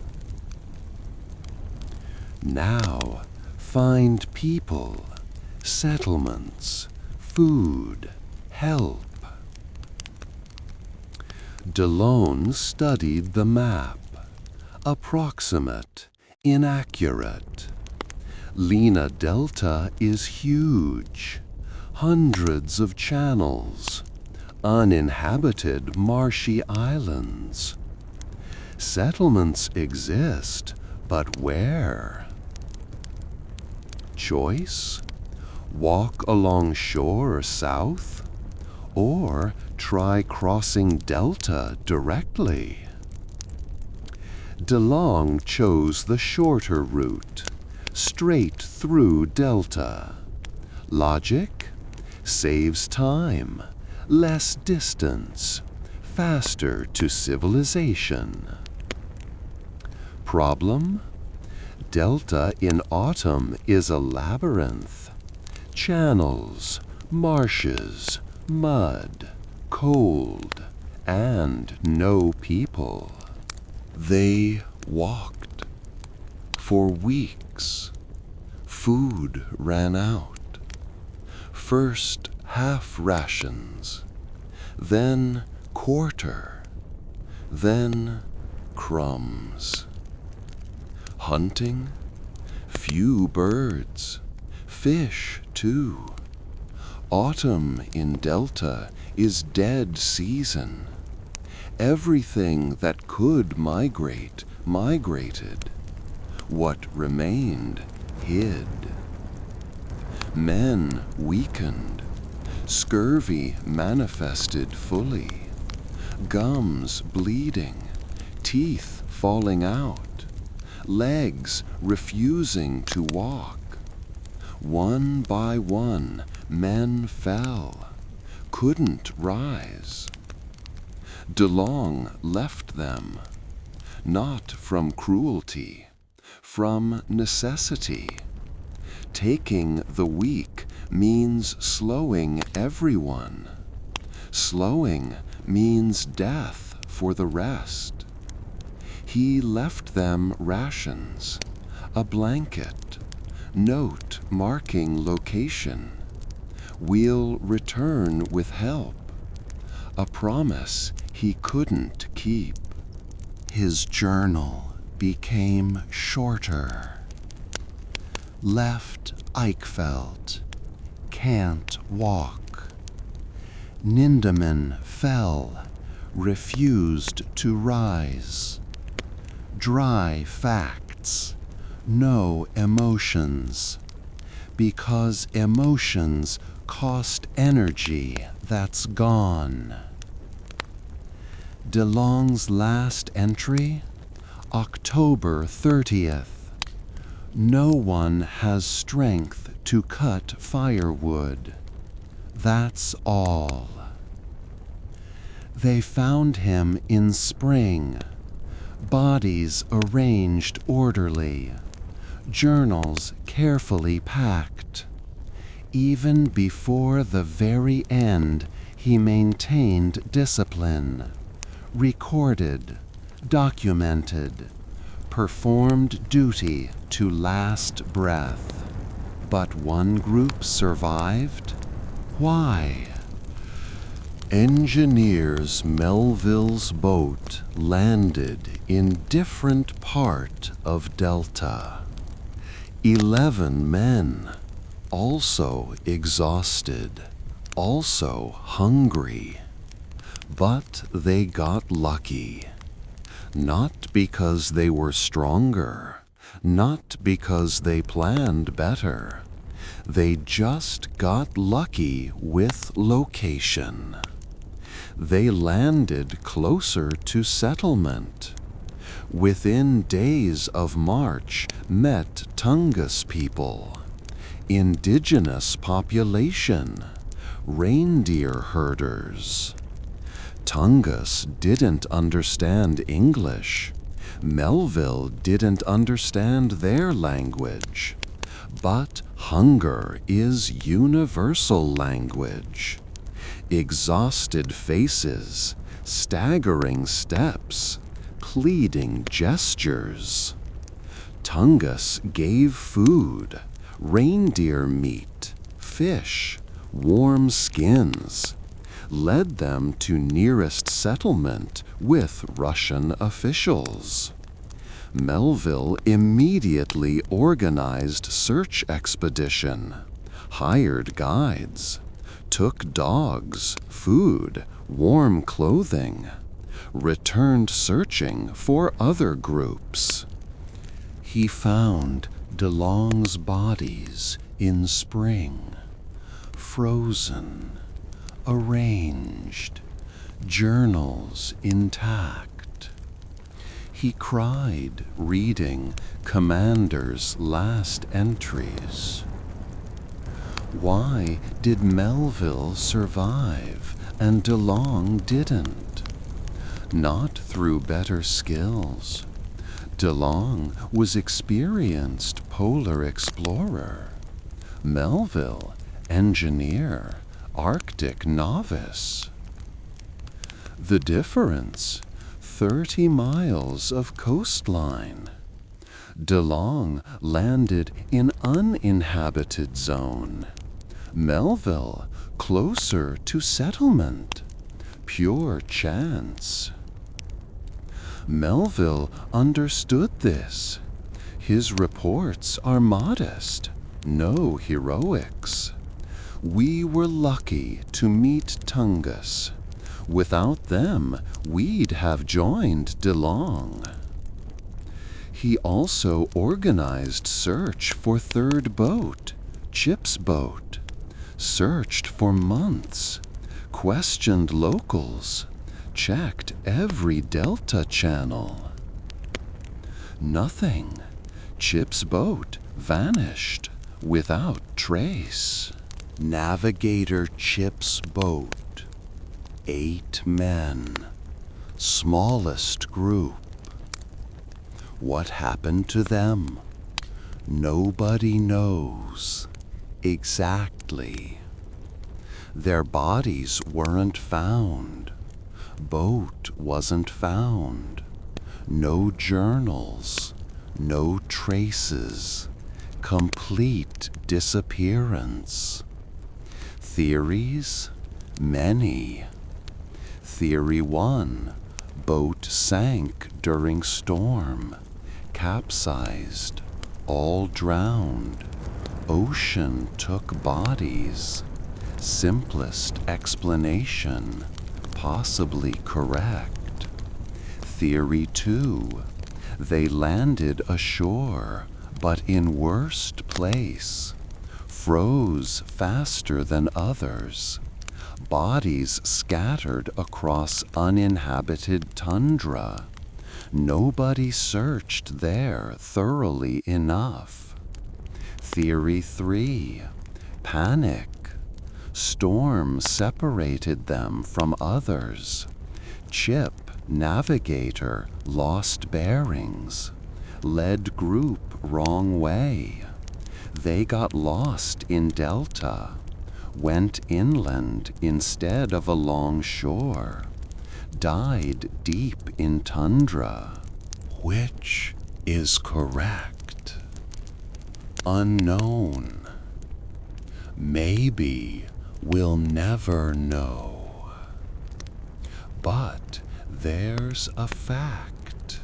Now find people, settlements, food, help. DeLong studied the map. Approximate, inaccurate. Lena Delta is huge. Hundreds of channels. Uninhabited marshy islands. Settlements exist, but where? Choice? Walk along shore south? Or try crossing Delta directly? DeLong chose the shorter route, straight through Delta. Logic? Saves time, less distance, faster to civilization. Problem? Delta in autumn is a labyrinth. Channels, marshes, mud, cold, and no people. They walked for weeks. Food ran out. First half rations, then quarter, then crumbs. Hunting, few birds, fish too. Autumn in Delta is dead season. Everything that could migrate, migrated. What remained, hid. Men weakened. Scurvy manifested fully. Gums bleeding. Teeth falling out. Legs refusing to walk. One by one, men fell, couldn't rise. DeLong left them, not from cruelty, from necessity. Taking the weak means slowing everyone. Slowing means death for the rest. He left them rations, a blanket, note marking location. We'll return with help. A promise he couldn't keep. His journal became shorter. Left Eichfeld, can't walk. Nindemann fell, refused to rise. Dry facts, no emotions, because emotions cost energy that's gone. DeLong's last entry, October 30th. No one has strength to cut firewood. That's all. They found him in spring, bodies arranged orderly, journals carefully packed. Even before the very end, he maintained discipline, recorded, documented, performed duty to last breath. But one group survived? Why? Engineers Melville's boat landed in different part of Delta. 11 men, also exhausted, also hungry. But they got lucky. Not because they were stronger, not because they planned better. They just got lucky with location. They landed closer to settlement. Within days of march, met Tungus people, indigenous population, reindeer herders. Tungus didn't understand English. Melville didn't understand their language. But hunger is universal language. Exhausted faces, staggering steps, pleading gestures. Tungus gave food, reindeer meat, fish, warm skins, led them to nearest settlement with Russian officials. Melville immediately organized search expedition, hired guides, took dogs, food, warm clothing, returned searching for other groups. He found DeLong's bodies in spring, frozen, arranged, journals intact. He cried reading Commander's last entries. Why did Melville survive and DeLong didn't? Not through better skills. DeLong was experienced polar explorer. Melville, engineer, Arctic novice. The difference, 30 miles of coastline. DeLong landed in uninhabited zone. Melville, closer to settlement. Pure chance. Melville understood this. His reports are modest, no heroics. We were lucky to meet Tungus. Without them, we'd have joined DeLong. He also organized search for third boat, Chip's boat. Searched for months, questioned locals, checked every Delta channel. Nothing. Chip's boat vanished, without trace. Navigator Chip's boat, 8 men, smallest group. What happened to them? Nobody knows exactly. Their bodies weren't found. Boat wasn't found. No journals, no traces. Complete disappearance. Theories? Many. Theory 1. Boat sank during storm. Capsized. All drowned. Ocean took bodies. Simplest explanation. Possibly correct. Theory 2. They landed ashore, but in worst place. Froze faster than others. Bodies scattered across uninhabited tundra. Nobody searched there thoroughly enough. Theory 3. Panic. Storm separated them from others. Chip, navigator, lost bearings. Led group wrong way. They got lost in delta. Went inland instead of along shore. Died deep in tundra. Which is correct? Unknown. Maybe we'll never know. But there's a fact.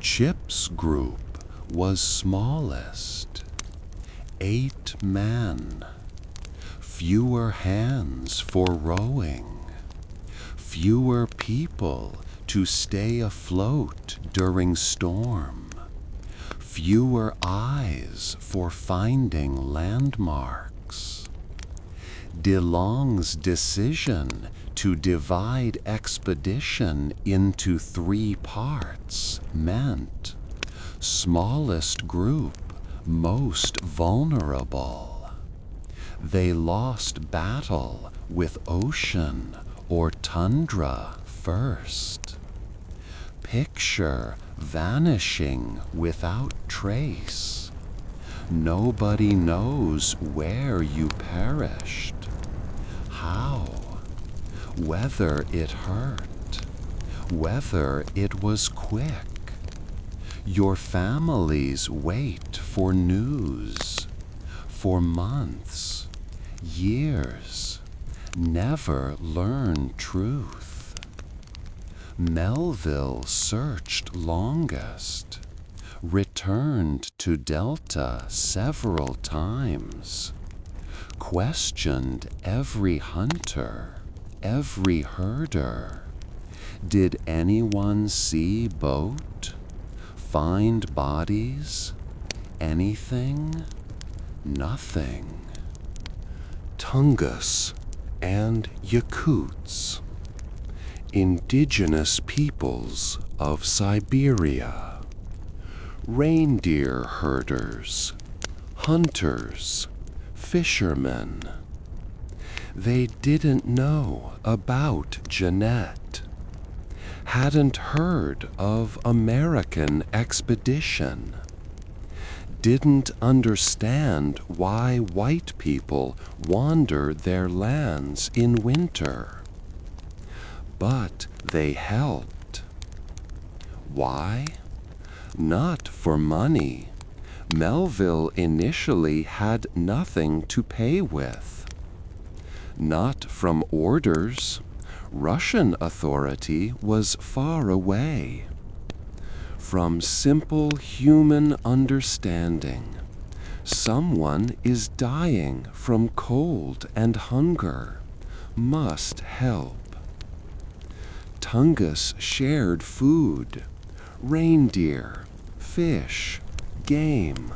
Chip's group was smallest. 8 men. Fewer hands for rowing. Fewer people to stay afloat during storm. Fewer eyes for finding landmarks. DeLong's decision to divide expedition into 3 parts meant smallest group most vulnerable. They lost battle with ocean or tundra first. Picture vanishing without trace. Nobody knows where you perished, how, whether it hurt, whether it was quick. Your families wait for news, for months, years, never learn truth. Melville searched longest, returned to Delta several times, questioned every hunter, every herder. Did anyone see boat? Find bodies? Anything? Nothing. Tungus and Yakuts, indigenous peoples of Siberia, reindeer herders, hunters, fishermen. They didn't know about Jeannette, hadn't heard of American expedition, didn't understand why white people wander their lands in winter. But they helped. Why? Not for money. Melville initially had nothing to pay with. Not from orders. Russian authority was far away. From simple human understanding. Someone is dying from cold and hunger. Must help. Tungus shared food, reindeer, fish, game.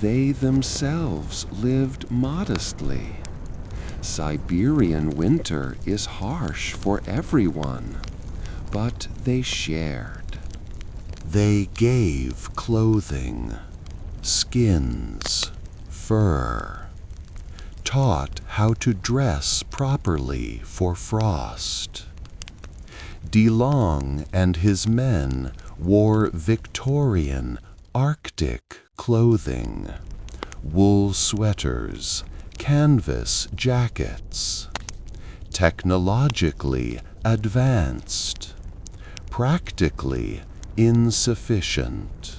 They themselves lived modestly. Siberian winter is harsh for everyone, but they shared. They gave clothing, skins, fur, taught how to dress properly for frost. DeLong and his men wore Victorian Arctic clothing, wool sweaters, canvas jackets, technologically advanced, practically insufficient.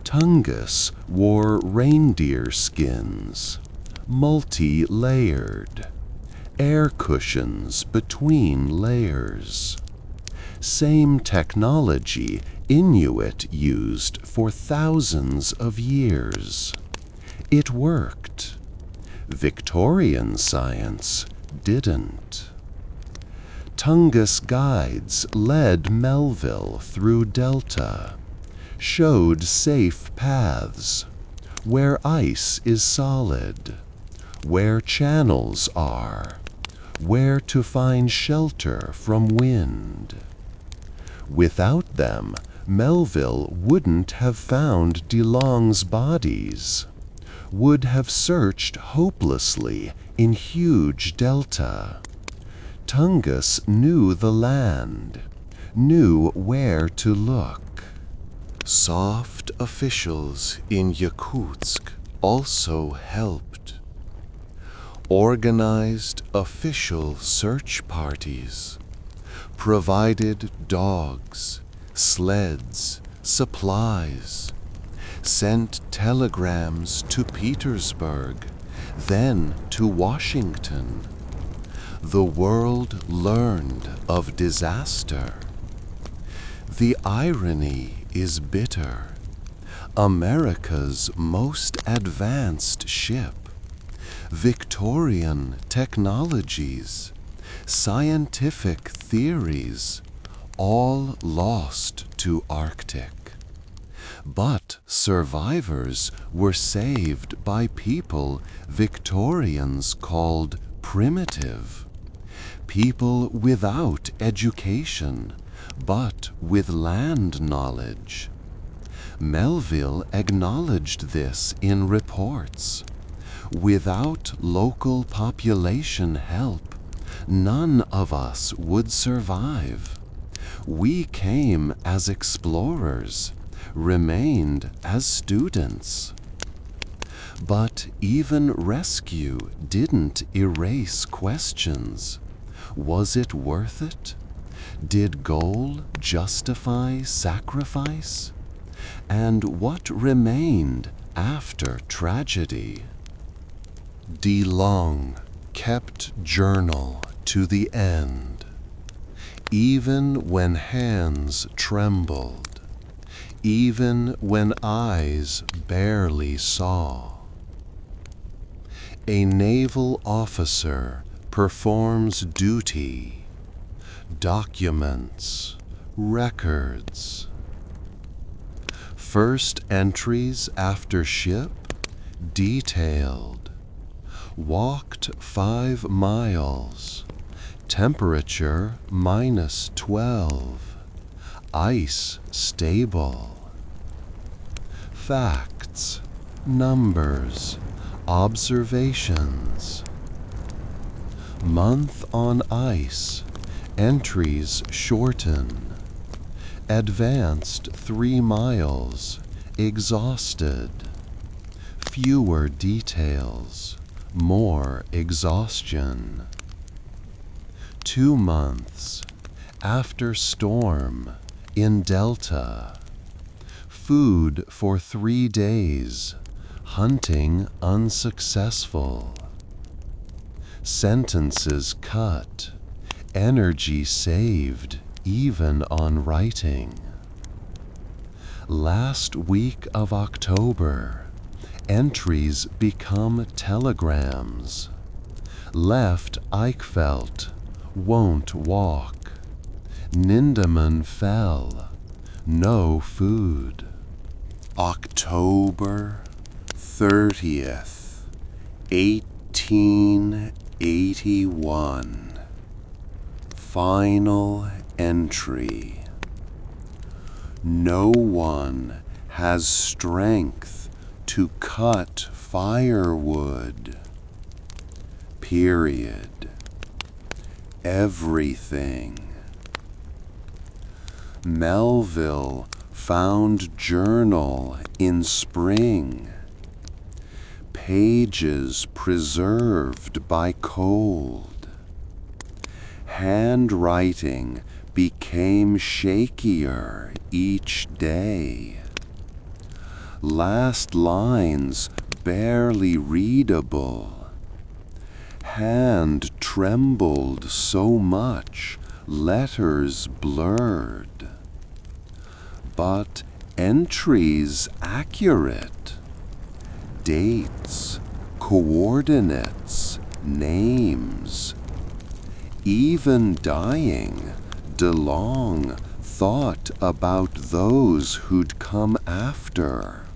Tungus wore reindeer skins, multi-layered, air cushions between layers. Same technology Inuit used for thousands of years. It worked. Victorian science didn't. Tungus guides led Melville through Delta, showed safe paths, where ice is solid, where channels are, where to find shelter from wind. Without them, Melville wouldn't have found DeLong's bodies, would have searched hopelessly in huge delta. Tungus knew the land, knew where to look. Soft officials in Yakutsk also helped. Organized official search parties, provided dogs, sleds, supplies, sent telegrams to Petersburg, then to Washington. The world learned of disaster. The irony is bitter. America's most advanced ship, Victorian technologies, scientific theories, all lost to Arctic. But survivors were saved by people Victorians called primitive, people without education, but with land knowledge. Melville acknowledged this in reports. Without local population help, none of us would survive. We came as explorers, remained as students. But even rescue didn't erase questions. Was it worth it? Did goal justify sacrifice? And what remained after tragedy? DeLong kept journal to the end, even when hands trembled, even when eyes barely saw. A naval officer performs duty, documents, records. First entries after ship, detailed. Walked 5 miles, temperature -12, ice stable. Facts, numbers, observations. Month on ice, entries shorten. Advanced 3 miles, exhausted. Fewer details, more exhaustion. 2 months, after storm, in Delta. Food for 3 days, hunting unsuccessful. Sentences cut, energy saved even on writing. Last week of October, entries become telegrams. Left Eichfeldt, won't walk. Nindemann fell, no food. October 30th, 1881. Final entry. No one has strength to cut firewood. Period. Everything. Melville found journal in spring. Pages preserved by cold. Handwriting became shakier each day. Last lines barely readable. Hand trembled so much, letters blurred. But entries accurate. Dates, coordinates, names. Even dying, DeLong thought about those who'd come after,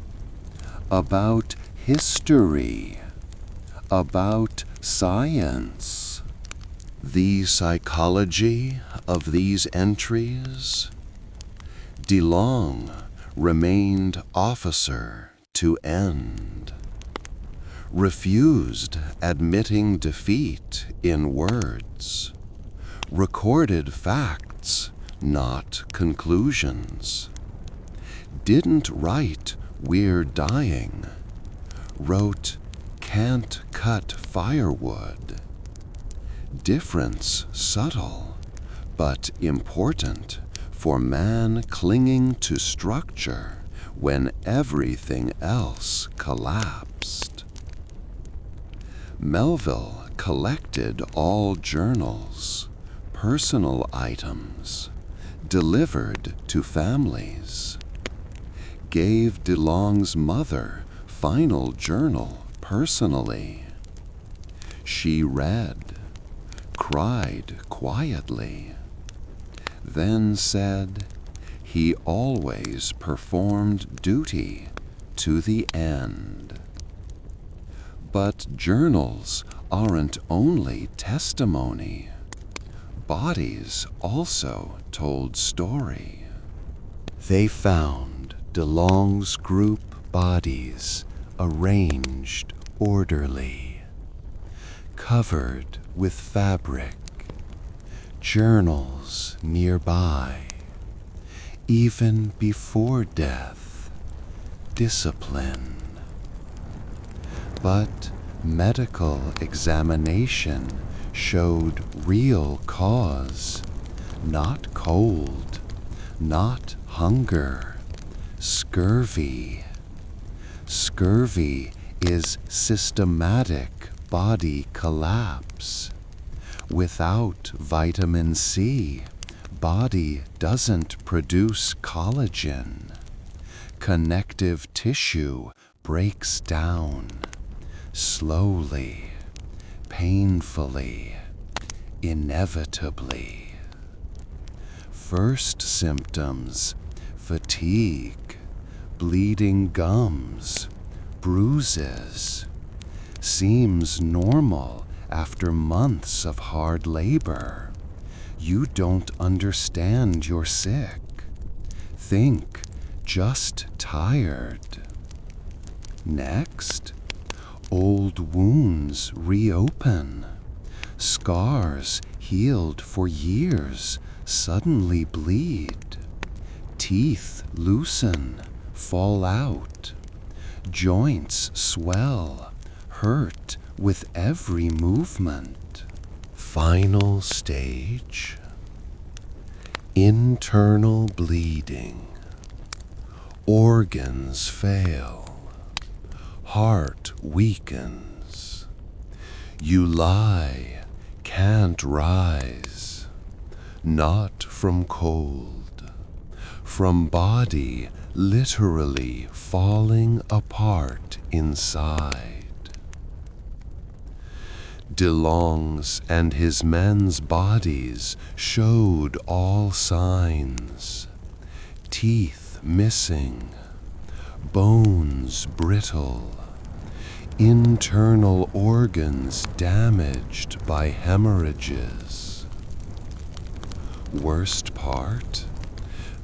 about history, about science. The psychology of these entries? DeLong remained officer to end, refused admitting defeat in words, recorded facts, not conclusions, didn't write "we're dying," wrote "can't cut firewood." Difference subtle, but important for man clinging to structure when everything else collapsed. Melville collected all journals, personal items, delivered to families, gave DeLong's mother final journal personally. She read, cried quietly, then said he always performed duty to the end. But journals aren't only testimony. Bodies also told story. They found DeLong's group bodies arranged orderly, covered with fabric, journals nearby. Even before death, discipline. But medical examination showed real cause, not cold, not hunger, scurvy. Scurvy is systematic body collapse. Without vitamin C, body doesn't produce collagen. Connective tissue breaks down, slowly, painfully, inevitably. First symptoms: fatigue, bleeding gums, bruises. Seems normal after months of hard labor. You don't understand you're sick. Think just tired. Next, old wounds reopen. Scars healed for years suddenly bleed. Teeth loosen, fall out. Joints swell, hurt with every movement. Final stage: internal bleeding. Organs fail. Heart weakens. You lie, can't rise. Not from cold, from body literally falling apart inside. DeLong's and his men's bodies showed all signs. Teeth missing, bones brittle, internal organs damaged by hemorrhages. Worst part?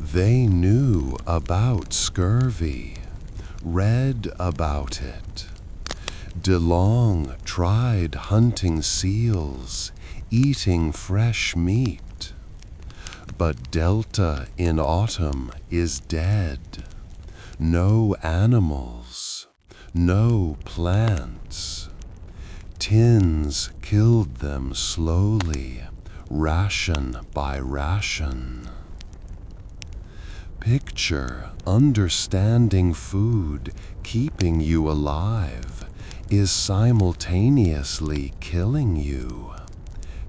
They knew about scurvy, read about it, DeLong tried hunting seals, eating fresh meat. But Delta in autumn is dead. No animals, no plants. Tins killed them slowly, ration by ration. Picture understanding food keeping you alive is simultaneously killing you.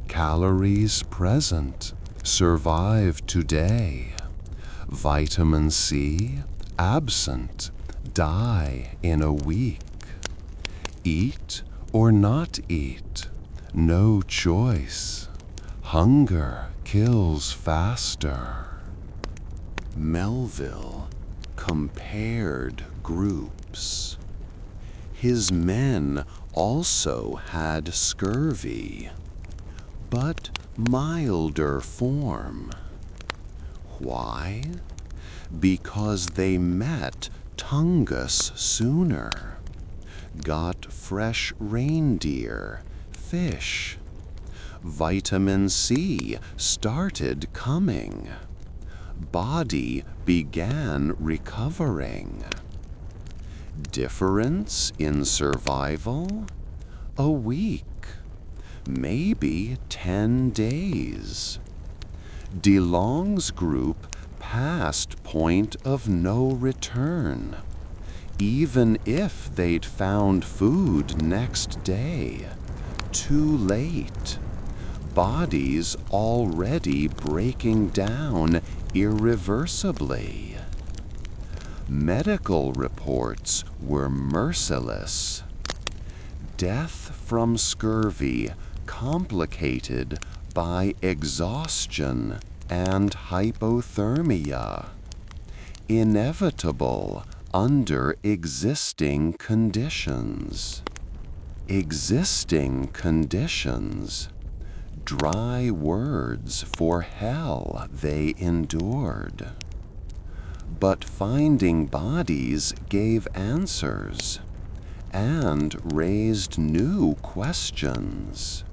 Calories present, survive today. Vitamin C absent, die in a week. Eat or not eat, no choice. Hunger kills faster. Melville compared groups. His men also had scurvy, but milder form. Why? Because they met Tungus sooner, got fresh reindeer, fish. Vitamin C started coming. Body began recovering. Difference in survival? A week, maybe 10 days. DeLong's group passed point of no return, even if they'd found food next day. Too late. Bodies already breaking down irreversibly. Medical reports were merciless. Death from scurvy complicated by exhaustion and hypothermia. Inevitable under existing conditions. Existing conditions. Dry words for hell they endured. But finding bodies gave answers and raised new questions.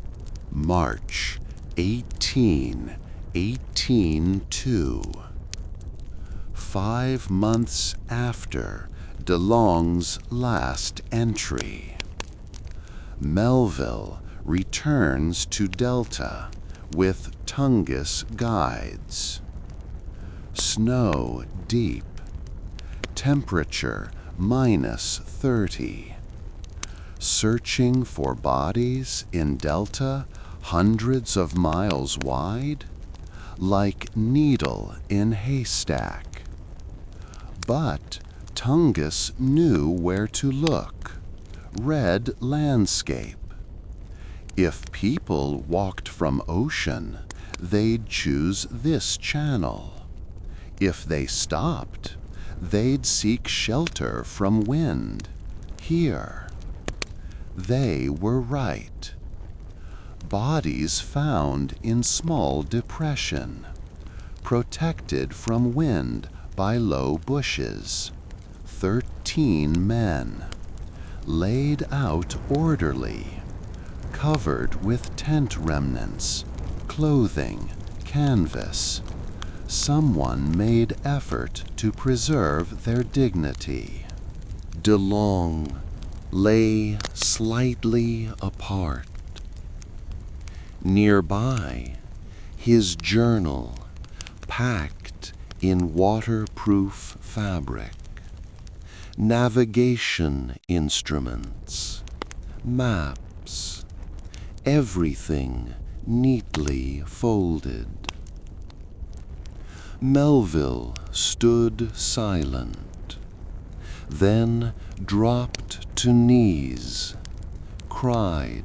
March 18, 1802. 5 months after DeLong's last entry. Melville returns to Delta with Tungus guides. Snow deep. Temperature -30. Searching for bodies in Delta hundreds of miles wide, like needle in haystack. But Tungus knew where to look. Red landscape. If people walked from ocean, they'd choose this channel. If they stopped, they'd seek shelter from wind. Here. They were right. Bodies found in small depression, protected from wind by low bushes. 13 men, laid out orderly, covered with tent remnants, clothing, canvas. Someone made effort to preserve their dignity. DeLong lay slightly apart. Nearby, his journal packed in waterproof fabric. Navigation instruments, maps, everything neatly folded. Melville stood silent, then dropped to knees, cried.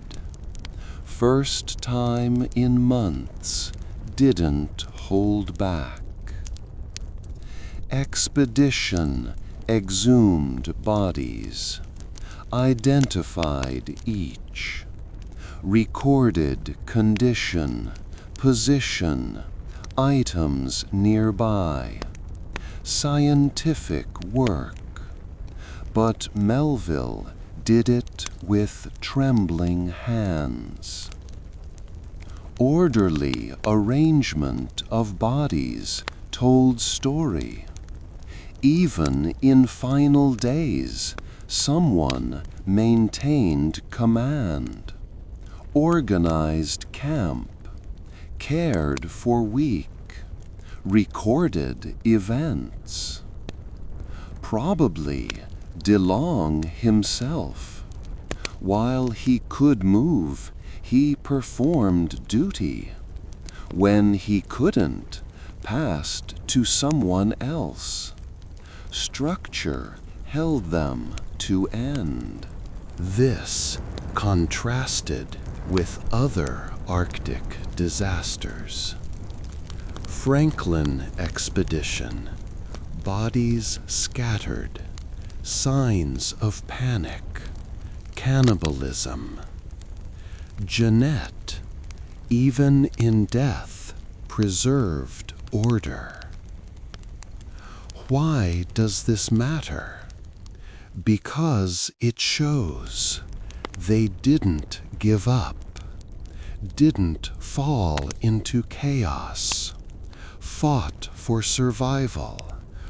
First time in months, didn't hold back. Expedition exhumed bodies, identified each, recorded condition, position, items nearby, scientific work. But Melville did it with trembling hands. Orderly arrangement of bodies told story. Even in final days, someone maintained command, organized camp, cared for weak, recorded events. Probably DeLong himself. While he could move, he performed duty. When he couldn't, passed to someone else. Structure held them to end. This contrasted with other Arctic disasters. Franklin expedition, bodies scattered, signs of panic, cannibalism. Jeannette, even in death, preserved order. Why does this matter? Because it shows they didn't give up, didn't fall into chaos, fought for survival,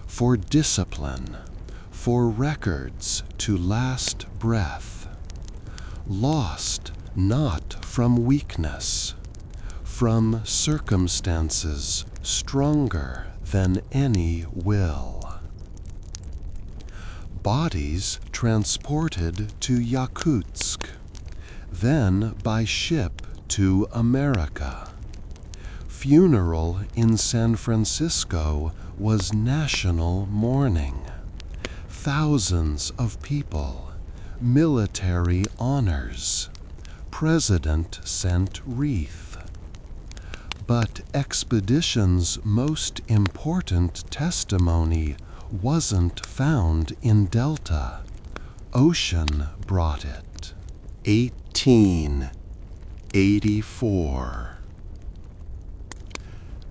for discipline, for records to last breath. Lost not from weakness, from circumstances stronger than any will. Bodies transported to Yakutsk, then by ship to America. Funeral in San Francisco was national mourning. Thousands of people, military honors. President sent wreath. But expedition's most important testimony wasn't found in Delta. Ocean brought it. 1884.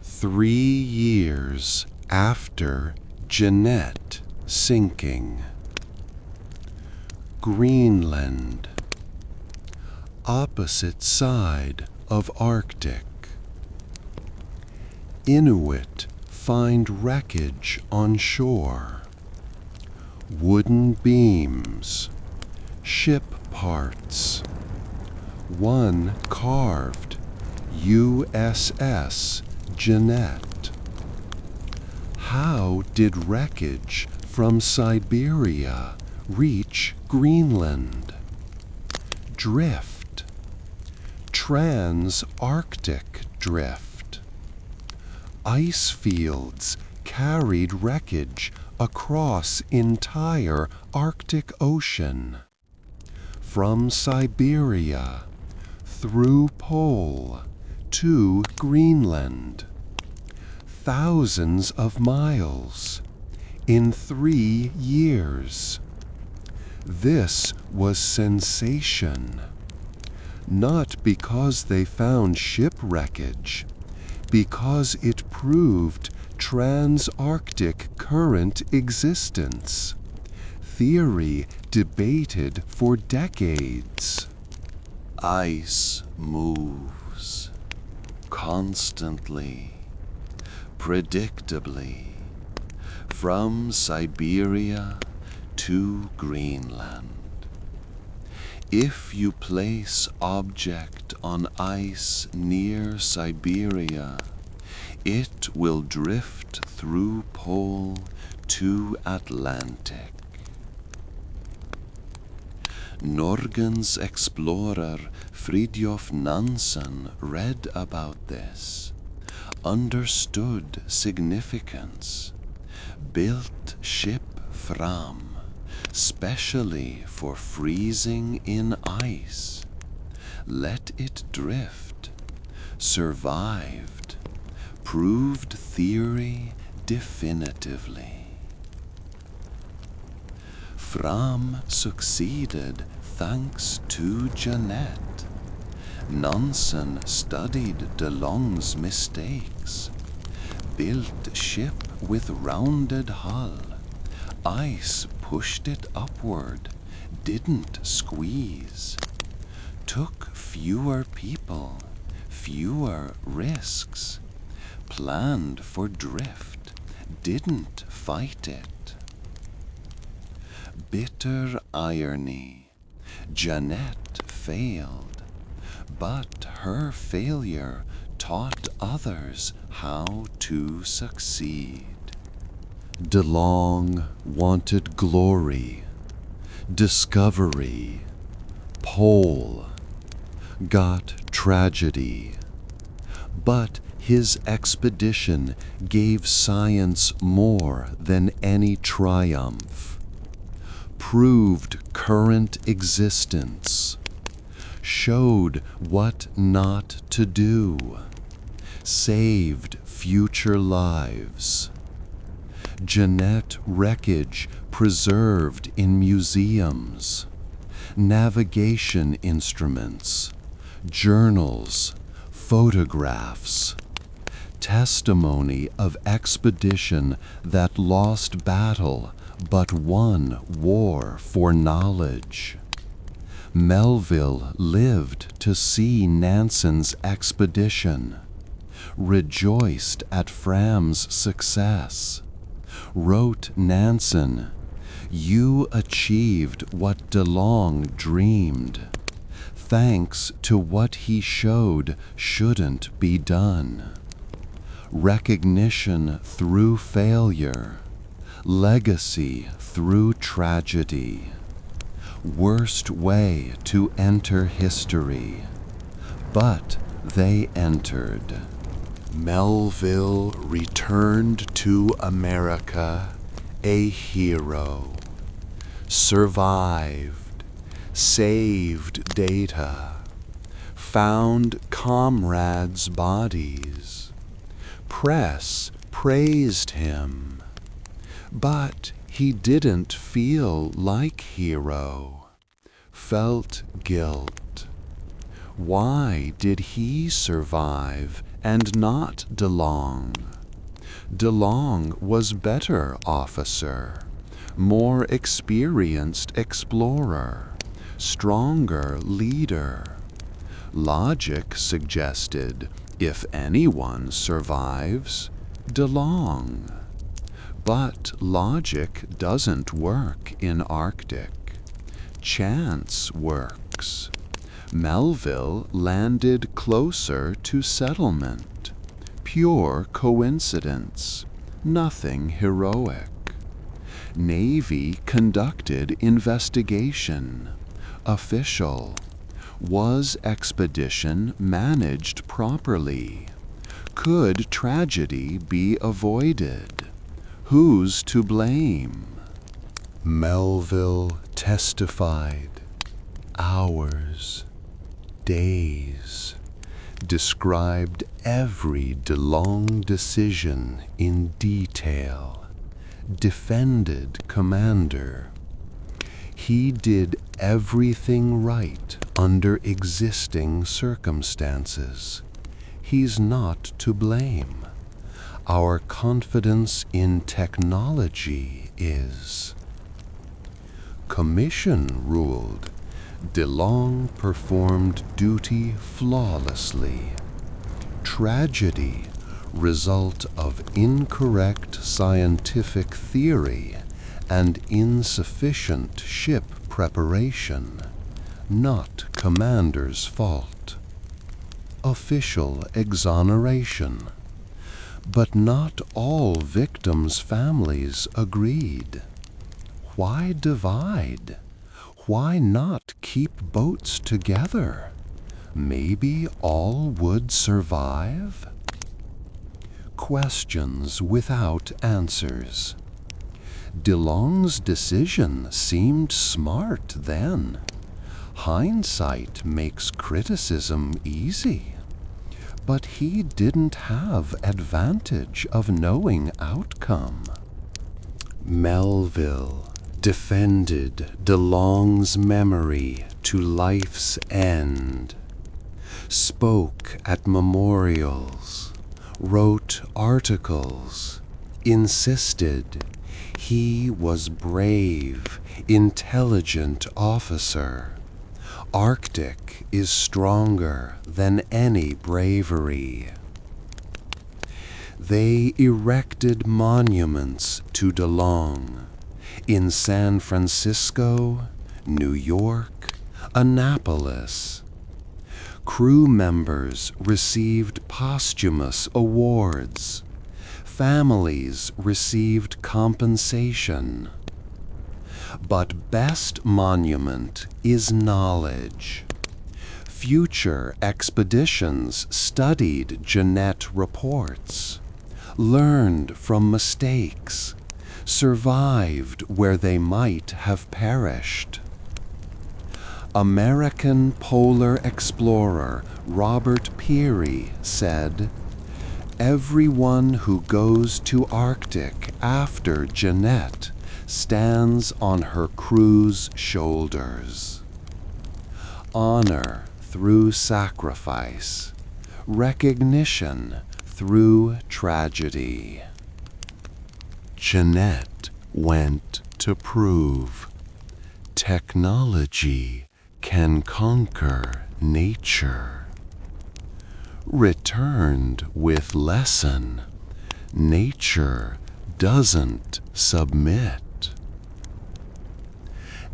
3 years after Jeannette sinking. Greenland. Opposite side of Arctic. Inuit find wreckage on shore. Wooden beams. Ship parts. One carved USS Jeannette. How did wreckage from Siberia reach Greenland? Drift. Trans-Arctic drift. Ice fields carried wreckage across entire Arctic Ocean. From Siberia, through Pole, to Greenland. Thousands of miles in 3 years. This was sensation. Not because they found ship wreckage, because it proved trans-Arctic current existence. Theory debated for decades. Ice moves constantly, predictably, from Siberia to Greenland. If you place object on ice near Siberia, it will drift through Pole to Atlantic. Norgen's explorer Fridtjof Nansen read about this, understood significance, built ship Fram, specially for freezing in ice, let it drift, survived, proved theory definitively. Fram succeeded thanks to Jeannette. Nansen studied DeLong's mistakes, built ship with rounded hull, Ice pushed it upward, didn't squeeze. Took fewer people, fewer risks. Planned for drift, didn't fight it. Bitter irony. Jeannette failed, but her failure taught others how to succeed. DeLong wanted glory, discovery, pole, got tragedy. But his expedition gave science more than any triumph, proved current existence, showed what not to do, saved future lives. Jeannette wreckage preserved in museums, navigation instruments, journals, photographs, testimony of expedition that lost battle but won war for knowledge. Melville lived to see Nansen's expedition, rejoiced at Fram's success. Wrote Nansen, "You achieved what DeLong dreamed. Thanks to what he showed shouldn't be done. Recognition through failure, legacy through tragedy. Worst way to enter history, but they entered." Melville returned to America a hero, survived, saved data, found comrades' bodies. Press praised him, but he didn't feel like hero, felt guilt. Why did he survive and not DeLong? DeLong was better officer, more experienced explorer, stronger leader. Logic suggested if anyone survives, DeLong. But logic doesn't work in Arctic. Chance works. Melville landed closer to settlement. Pure coincidence, nothing heroic. Navy conducted investigation. Official. Was expedition managed properly? Could tragedy be avoided? Who's to blame? Melville testified. Hours, days, described every DeLong decision in detail, defended Commander. He did everything right under existing circumstances. He's not to blame. Our confidence in technology is. Commission ruled. DeLong performed duty flawlessly. Tragedy, result of incorrect scientific theory and insufficient ship preparation, not commander's fault. Official exoneration, but not all victims' families agreed. Why divide? Why not keep boats together? Maybe all would survive? Questions without answers. DeLong's decision seemed smart then. Hindsight makes criticism easy. But he didn't have advantage of knowing outcome. Melville defended DeLong's memory to life's end, spoke at memorials, wrote articles, insisted He was brave, intelligent officer. Arctic is stronger than any bravery. They erected monuments to DeLong in San Francisco, New York, Annapolis. Crew members received posthumous awards. Families received compensation. But best monument is knowledge. Future expeditions studied Jeannette reports, learned from mistakes, survived where they might have perished. American polar explorer Robert Peary said, "Everyone who goes to Arctic after Jeannette stands on her crew's shoulders." Honor through sacrifice, recognition through tragedy. Jeannette went to prove technology can conquer nature. Returned with lesson, nature doesn't submit.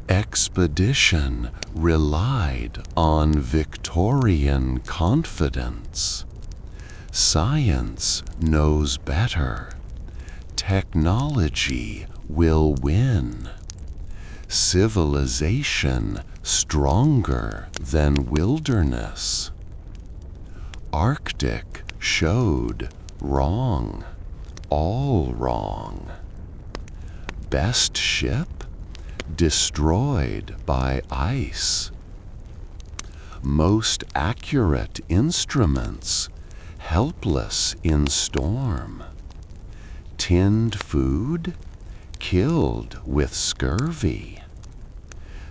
Expedition relied on Victorian confidence. Science knows better. Technology will win. Civilization stronger than wilderness. Arctic showed wrong, all wrong. Best ship destroyed by ice. Most accurate instruments helpless in storm. Tinned food killed with scurvy.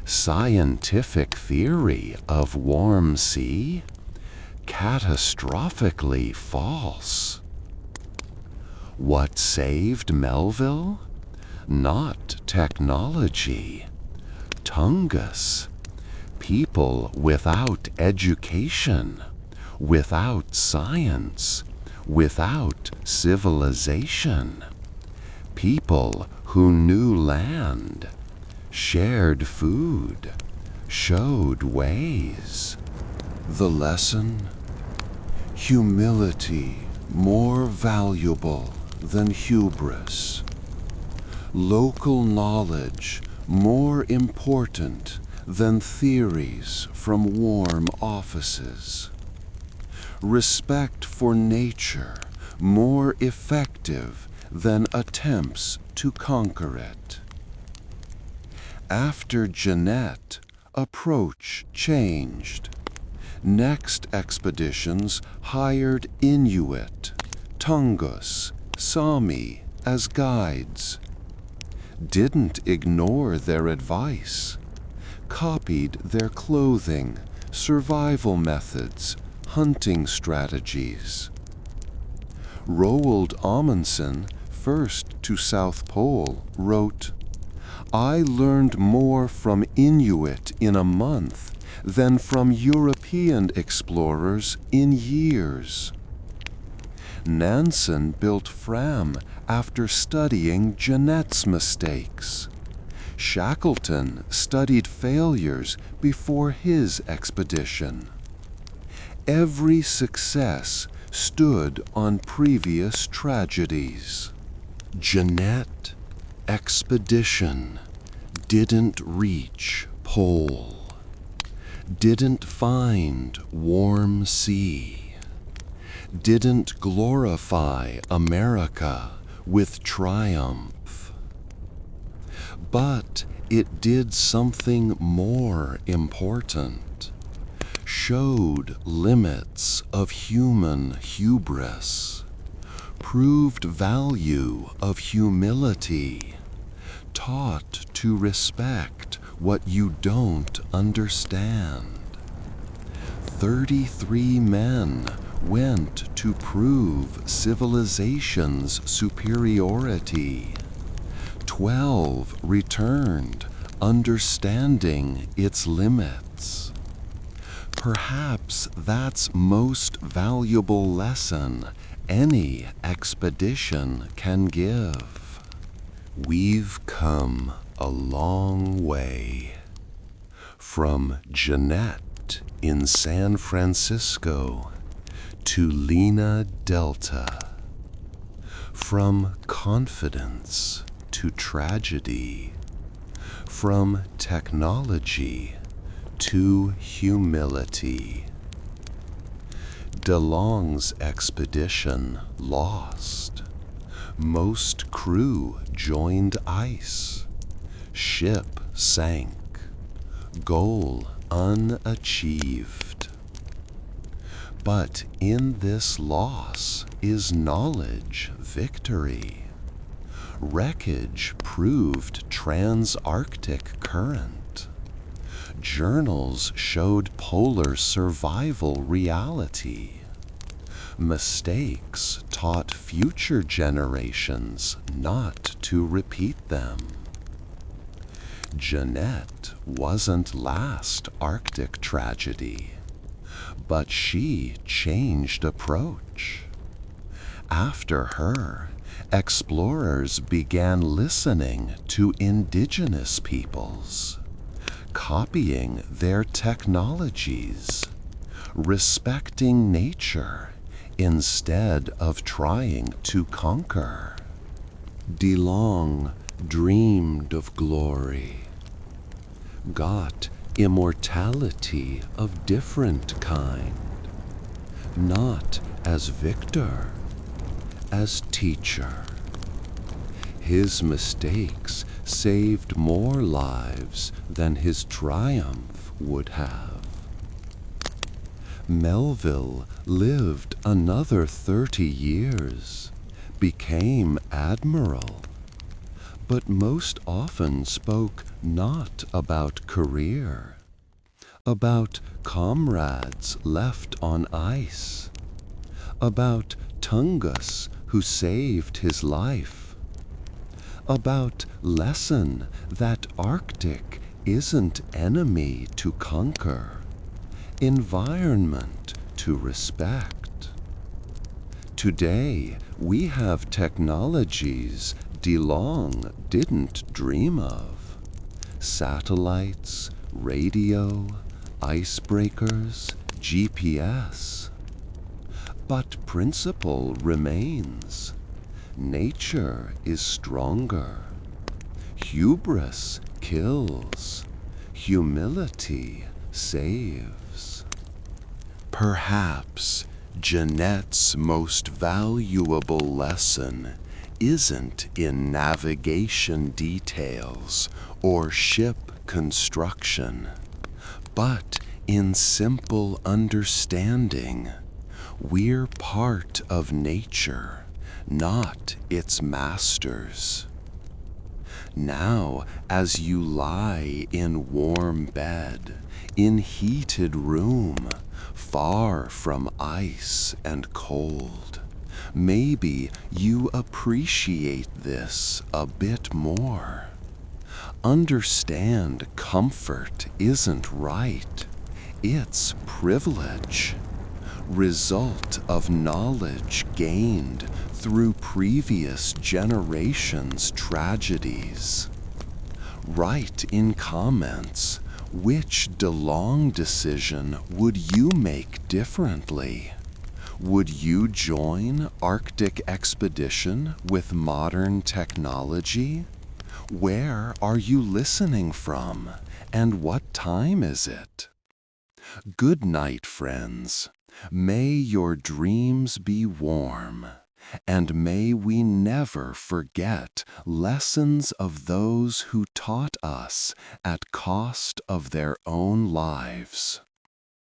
Scientific theory of warm sea catastrophically false. What saved Melville? Not technology. Tungus. People without education, without science, without civilization. People who knew land, shared food, showed ways. The lesson? Humility more valuable than hubris. Local knowledge more important than theories from warm offices. Respect for nature more effective than attempts to conquer it. After Jeannette, approach changed. Next expeditions hired Inuit, Tungus, Sami as guides. Didn't ignore their advice. Copied their clothing, survival methods, hunting strategies. Roald Amundsen, first to South Pole, wrote, "I learned more from Inuit in a month than from European explorers in years." Nansen built Fram after studying Jeannette's mistakes. Shackleton studied failures before his expedition. Every success stood on previous tragedies. Jeannette expedition didn't reach pole, didn't find warm sea, didn't glorify America with triumph. But it did something more important. Showed limits of human hubris, proved value of humility, taught to respect what you don't understand. 33 men went to prove civilization's superiority. 12 returned, understanding its limits. Perhaps that's most valuable lesson any expedition can give. We've come a long way. From Jeannette in San Francisco to Lena Delta. From confidence to tragedy. From technology to humility. DeLong's expedition lost. Most crew joined ice. Ship sank. Goal unachieved. But in this loss is knowledge victory. Wreckage proved trans-Arctic current. Journals showed polar survival reality. Mistakes taught future generations not to repeat them. Jeannette wasn't last Arctic tragedy, but she changed approach. After her, explorers began listening to indigenous peoples, copying their technologies, respecting nature instead of trying to conquer. DeLong dreamed of glory, got immortality of different kind, not as victor, as teacher. His mistakes saved more lives than his triumph would have. Melville lived another 30 years, became admiral, but most often spoke not about career, about comrades left on ice, about Tungus who saved his life, about lesson that Arctic isn't enemy to conquer, environment to respect. Today we have technologies DeLong didn't dream of. Satellites, radio, icebreakers, GPS. But principle remains. Nature is stronger. Hubris kills. Humility saves. Perhaps Jeannette's most valuable lesson isn't in navigation details or ship construction, but in simple understanding. We're part of nature, not its masters. Now, as you lie in warm bed, in heated room, far from ice and cold, maybe you appreciate this a bit more. Understand comfort isn't right, it's privilege. Result of knowledge gained through previous generations' tragedies. Write in comments, which DeLong decision would you make differently? Would you join Arctic expedition with modern technology? Where are you listening from, and what time is it? Good night, friends. May your dreams be warm, and may we never forget lessons of those who taught us at cost of their own lives.